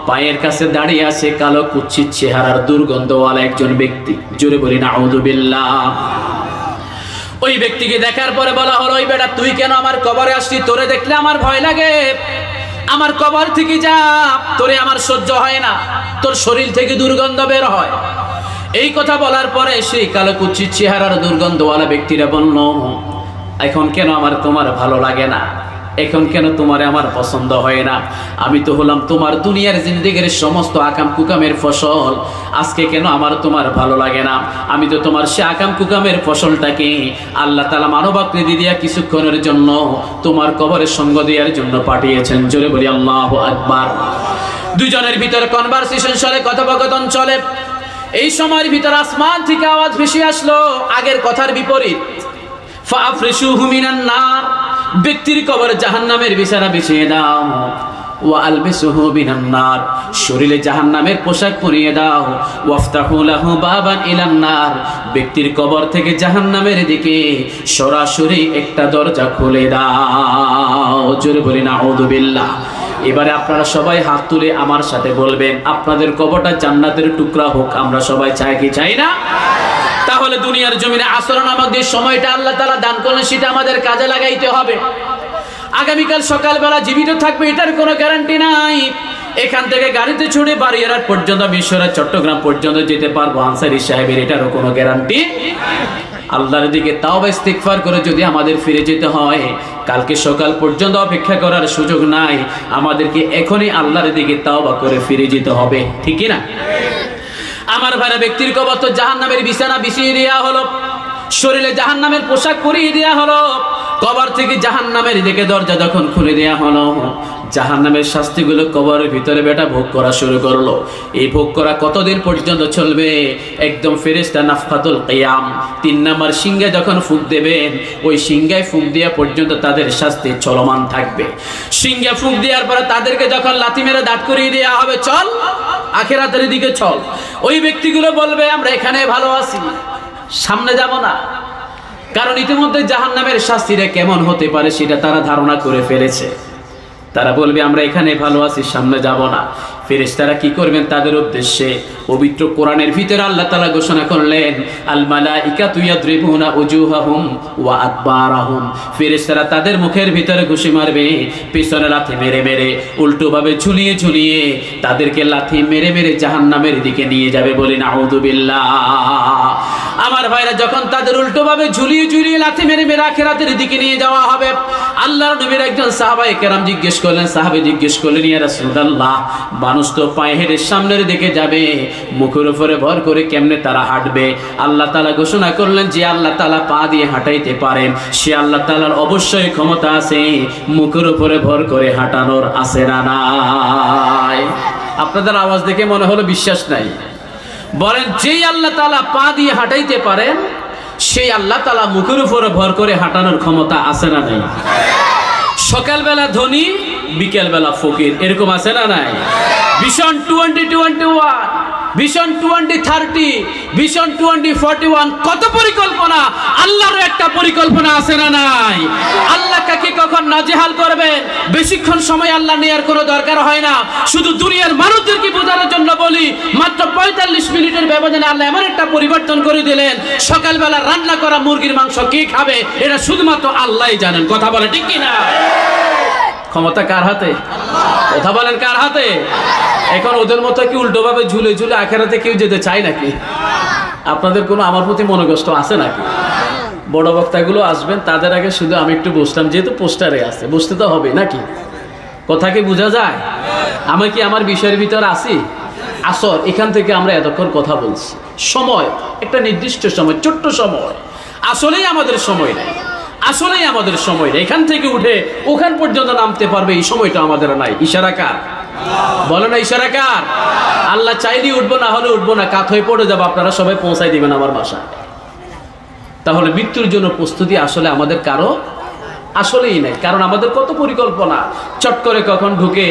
পায়ের কাছে দাঁড়িয়ে আছে কালো কুৎসিত চেহারার দুর্গন্ধওয়ালা একজন ব্যক্তি। জোরে বলি নাউযুবিল্লাহ। ওই ব্যক্তিকে দেখার পরে বলা হলো, ওই বেটা তুই কেন আমার কবরে আসছিস? তোরে দেখলে আমার ভয় লাগে, আমার কবর থেকে যা, তোরে আমার সহ্য হয় না, তোর শরীর থেকে দুর্গন্ধ বের হয়। এই কথা বলার পরে সেই কালো কুৎসিত চেহারার দুর্গন্ধওয়ালা ব্যক্তিরা বলল, এখন কেন আমার তোমার ভালো লাগে না, এখন কেন তোমারে আমার পছন্দ হয় না? আমি তো হলাম তোমার দুনিয়ার জিন্দেগির সমস্ত আকাম কুকামের ফসল, আজকে কেন আমার তোমার ভালো লাগে না? আমি তো তোমার সে আকাম কুকামের ফসলটাকে আল্লাহ তাআলা মানবাকৃতি দিয়া কিছুক্ষণের জন্য তোমার কবরের সঙ্গ দেওয়ার জন্য পাঠিয়েছেন। জোরে বলি আল্লাহু আকবার। দুজনের ভিতরে কনভারসেশন চলে, কথোপকথন চলে। এই সময়ের ভিতর আসমান থেকে আওয়াজ ভেসে আসলো আগের কথার বিপরীত, ফাফরিশুহু মিনান নার, ব্যক্তির কবরে জাহান্নামের বিছানা বিছিয়ে দাও, ওয়া আলবিসুহু মিনান নার, শরীরে জাহান্নামের পোশাক পরিয়ে দাও, ওয়াফতাহু লাহু বাবান ইলান নার, ব্যক্তির কবর থেকে জাহান্নামের দিকে সরাসরি একটা দরজা খুলে দাও। জোরে বলি নাউযুবিল্লাহ। এবারে আপনারা সবাই হাত তুলে আমার সাথে বলবেন, আপনাদের কবরটা জান্নাতের টুকরা হোক, আমরা সবাই চাই কি চাই না? তাহলে দুনিয়ার জমিনে আসর নামক যে সময়টা আল্লাহ তাআলা দান করলেন সেটা আমাদের কাজে লাগাইতে হবে। আগামীকাল সকালবেলা জীবিত থাকবে এটার কোনো গ্যারান্টি নাই। এখান থেকে গাড়িতে চড়ে বাড়িয়ারহাট পর্যন্ত, মিশরের চট্টগ্রাম পর্যন্ত যেতে পারবো আনসারী সাহেবের, এটারও কোনো গ্যারান্টি। আল্লাহর দিকে তাওবা ইস্তিগফার করে যদি আমাদের ফিরে যেতে হয়, কালকে সকাল পর্যন্ত অপেক্ষা করার সুযোগ নাই, আমাদেরকে এখনই আল্লাহর দিকে তাওবা করে ফিরে যেতে হবে, ঠিক কি না? আমার ভাইরা, ব্যক্তির কবর তো জাহান্নামের বিছানা বিছিয়ে দেওয়া হলো, শরীরে জাহান্নামের পোশাক পরিয়ে দেওয়া হলো, কবর থেকে জাহান্নামের দিকে দরজা যখন খুলে দেওয়া হলো, জাহান্নামের শাস্তিগুলো কবরের ভিতরে বেটা ভোগ করা শুরু করলো। এই ভোগ করা কতদিন পর্যন্ত চলবে? একদম ফেরেশতা নাফখাতুল কিয়াম 3 নম্বর সিংহে যখন ফুঁক দেবেন, ওই সিংহায় ফুঁক দেওয়া পর্যন্ত তাদের শাস্তি চলমান থাকবে। সিংহে ফুঁক দেওয়ার পরে তাদেরকে যখন লাথি মেরে দাঁড় করিয়ে দেওয়া হবে, চল আখিরাতের দিকে চল, ওই ব্যক্তিগুলো বলবে আমরা এখানে ভালো আছি, সামনে যাব না। কারণ ইতিমধ্যে জাহান্নামের শাস্তিটা কেমন হতে পারে সেটা তারা ধারণা করে ফেলেছে। তারা বলবে আমরা এখানে ভালো আছি, সামনে যাব না। ফেরেশতারা কি করবেন তাদের উদ্দেশ্যে? পবিত্র কোরআনের ভিতরে আল্লাহ তাআলা ঘোষণা করলেন, আল মালাইকাতু ইয়াদরিবুনা উজুহাহুম ওয়া আদবারাহুম। ফেরেশতারা তাদের মুখের ভিতরে ঘুষি মারবে, পিছনে লাথি মেরে মেরে, উল্টোভাবে ঝুলিয়ে ঝুলিয়ে তাদেরকে লাথি মেরে মেরে জাহান্নামের দিকে নিয়ে যাবে। বলি নাউযু বিল্লাহ। আমার ভাইরা, যখন তাদের উল্টোভাবে ঝুলিয়ে ঝুলিয়ে লাথি মেরে মেরে আখিরাতের দিকে নিয়ে যাওয়া হবে, আল্লাহর নবীর একজন সাহাবায়ে কেরাম জিজ্ঞেস করলেন, সাহাবী জিজ্ঞেস করলেন, ইয়া রাসূলুল্লাহ, মানুষ তো পায়ে হেঁটে সামনের দিকে যাবে, মুখের উপরে ভর করে কেমনে তারা হাঁটবে? আল্লাহ তাআলা ঘোষণা করলেন, যে আল্লাহ তাআলা পা দিয়ে হাঁটাইতে পারেন, সে আল্লাহ তাআলার অবশ্যই ক্ষমতা আছে মুখের উপরে ভর করে হাঁটানোর, আছে না নাই? আপনাদের আওয়াজ দেখে মনে হলো বিশ্বাস নাই। বলেন, যেই আল্লাহ তাআলা পা দিয়ে হাঁটাইতে পারেন, সেই আল্লাহ তাআলা মুখের উপরে ভর করে হাঁটানোর ক্ষমতা আছে না নাই? সকালবেলা ধনী, বিকেলবেলা ফকির, এরকম আছে না নাই? ভিশন 2021, ভিশন 2030, ভিশন 2041, কত পরিকল্পনা! আল্লাহর একটা পরিকল্পনা আছে না নাই? আল্লাহ কাকে কখন নাজেহাল করবেন বেশিক্ষণ সময় আল্লাহ নেয়ার কোনো দরকার হয় না। শুধু দুনিয়ার মানুষদেরকে বোঝানোর জন্য বলি, মাত্র 45 মিনিটের ব্যবধানে আল্লাহ এমন একটা পরিবর্তন করে দিলেন, সকালবেলা রান্না করা মুরগির মাংস কে খাবে এটা শুধুমাত্র আল্লাহই জানেন। কথা বলে ঠিক কিনা? ক্ষমতা কার হাতে? কথা বলেন, কার হাতে? এখন ওদের মতো কি উল্টোভাবে ঝুলে ঝুলে আখেরাতে কেউ যেতে চায় নাকি? আপনাদের কোনো আমার প্রতি মনোকষ্ট আছে নাকি? বড় বক্তাগুলো আসবেন, তাদের আগে শুধু আমি একটু বসতাম, যেহেতু পোস্টারে আছে, বসতে তো হবে নাকি? কথা কি বোঝা যায়? আমি কি আমার বিষয়ের ভিতরে আসি? আসর এখান থেকে আমরা এতক্ষণ কথা বলছি, সময় একটা নির্দিষ্ট সময়, ছোট্ট সময়, আসলেই আমাদের সময় নেই, আসলেই আমাদের সময় নেই। এখান থেকে উঠে ওখান পর্যন্ত নামতে পারবে এই সময়টা আমাদের নাই। ইশারা কার? বলো না, ইশারা কার? আল্লাহ চাইলেই উঠবো, না হলে উঠবো না, কাত হয়ে পড়ে যাবো, আপনারা সবাই পৌঁছাই দিবেন আমার বাসায়। তাহলে মৃত্যুর জন্য প্রস্তুতি আসলে আমাদের কারো আসলেই নাই, কারণ আমাদের কত পরিকল্পনা, চট করে কখন ঢুকে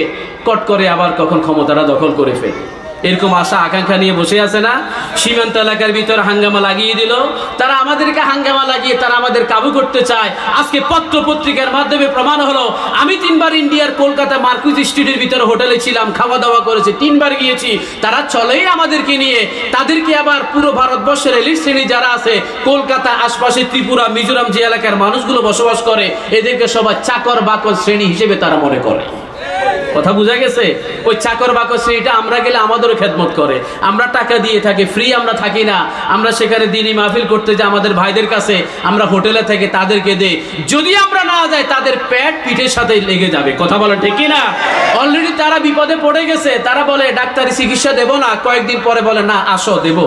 কট করে আবার কখন ক্ষমতাটা দখল করে ফেলে, এরকম আশা আকাঙ্ক্ষা নিয়ে বসে আছে না? সীমান্ত এলাকার ভিতর হাঙ্গামা লাগিয়ে দিল, তারা আমাদেরকে হাঙ্গামা লাগিয়ে তারা আমাদের কাবু করতে চায়। আজকে পত্র পত্রিকার মাধ্যমে প্রমাণ হলো, আমি 3 বার ইন্ডিয়ার কলকাতা মার্কুজ স্ট্রিটের ভিতরে হোটেলে ছিলাম, খাওয়া দাওয়া করেছি, 3 বার গিয়েছি। তারা চলেই আমাদেরকে নিয়ে, তাদেরকে আবার পুরো ভারতবর্ষের এলিট শ্রেণী যারা আছে, কলকাতা আশপাশে ত্রিপুরা, মিজোরাম যে এলাকার মানুষগুলো বসবাস করে, এদেরকে সবাই চাকর বাকর শ্রেণী হিসেবে তারা মনে করে। কথা বুঝা গেছে? ওই চাকর বাকর শ্রেণীটা আমরা গেলে আমাদেরও খেদমত করে, আমরা টাকা দিয়ে থাকি, ফ্রি আমরা থাকি না, আমরা সেখানে দিনই মাহফিল করতে যাই আমাদের ভাইদের কাছে, আমরা হোটেলে থেকে তাদেরকে দেই, যদি আমরা না যাই তাদের পেট পিঠের সাথে লেগে যাবে। কথা বলেন ঠিক কিনা? অলরেডি তারা বিপদে পড়ে গেছে, তারা বলে ডাক্তারি চিকিৎসা দেব না, কয়েকদিন পরে বলে না আসো দেব,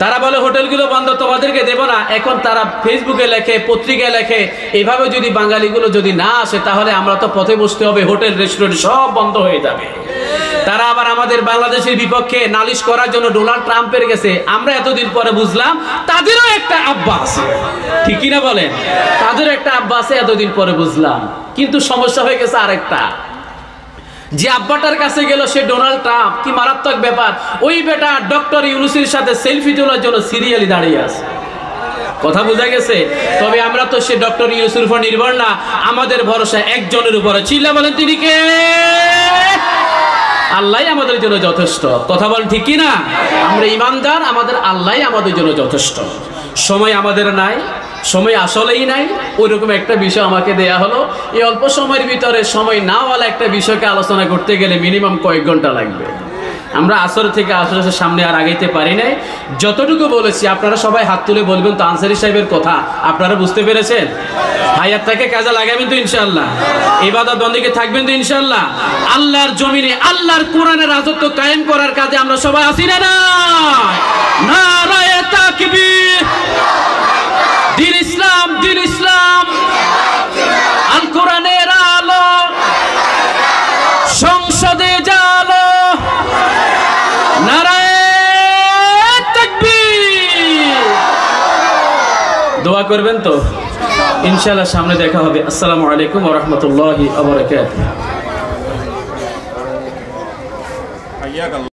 তারা বলে হোটেলগুলো বন্ধ, তোমাদেরকে দেব না। এখন তারা ফেসবুকে লেখে, পত্রিকায় লেখে, এভাবে যদি বাঙালিগুলো যদি না আসে তাহলে আমরা তো পথে বসতে হবে, হোটেল রেস্টুরেন্ট সব বন্ধ হয়ে যাবে। তারা আবার আমাদের বাংলাদেশের বিপক্ষে নালিশ করার জন্য ডোনাল্ড ট্রাম্পের গেছে। আমরা এতদিন পরে বুঝলাম তাদেরও একটা আব্বা আছে, ঠিক কিনা বলেন? তাদেরও একটা আব্বা আছে, এতদিন পরে বুঝলাম। কিন্তু সমস্যা হয়ে গেছে আরেকটা, যে আব্বাটার কাছে গেল সে ডোনাল্ড ট্রাম্প, কি মারাত্মক ব্যাপার, ওই বেটা ডক্টর ইউনূসের সাথে সেলফি তোলার জন্য সিরিয়ালি দাঁড়িয়ে আছে। কথা বোঝা গেছে? তবে আমরা তো সে ডক্টর ইউনূসের উপর নির্ভর না, আমাদের ভরসা একজনের উপরে। চিল্লা বলেন, তিনি কে? আল্লাহ আমাদের জন্য যথেষ্ট। কথা বলেন ঠিক কিনা? আমরা ইমানদার, আমাদের আল্লাহ আমাদের জন্য যথেষ্ট। সময় আমাদের নাই, সময় আসলেই নাই। ওই রকম একটা বিষয় আমাকে দেয়া হলো, এই অল্প সময়ের ভিতরে সময় নাওয়ালা একটা বিষয়কে আলোচনা করতে গেলে মিনিমাম কয়েক ঘন্টা লাগবে। আমরা আসর থেকে আসরের সামনে আর আগাইতে পারি নাই। যতটুকু বলেছি আপনারা সবাই হাত তুলে বলবেন তো আনসারী সাহেবের কথা আপনারা বুঝতে পেরেছেন? হায়াতটাকে কাজে লাগাবেন তো ইনশাআল্লাহ? ইবাদত বন্দেগী থাকবেন তো ইনশাআল্লাহ? আল্লাহর জমিনে আল্লাহর কোরআনের রাজত্ব কায়েম করার কাজে আমরা সবাই আছি না? নারায়ে তাকবীর! দিন ইসলাম, দিন ইসলাম, আল কোরআনের আলো, সংসদে জালো, নারায়ে তাকবীর! দোয়া করবেন তো ইনশাআল্লাহ। সামনে দেখা হবে। আসসালামু আলাইকুম ওয়া রাহমাতুল্লাহি ওয়া বারাকাতুহু।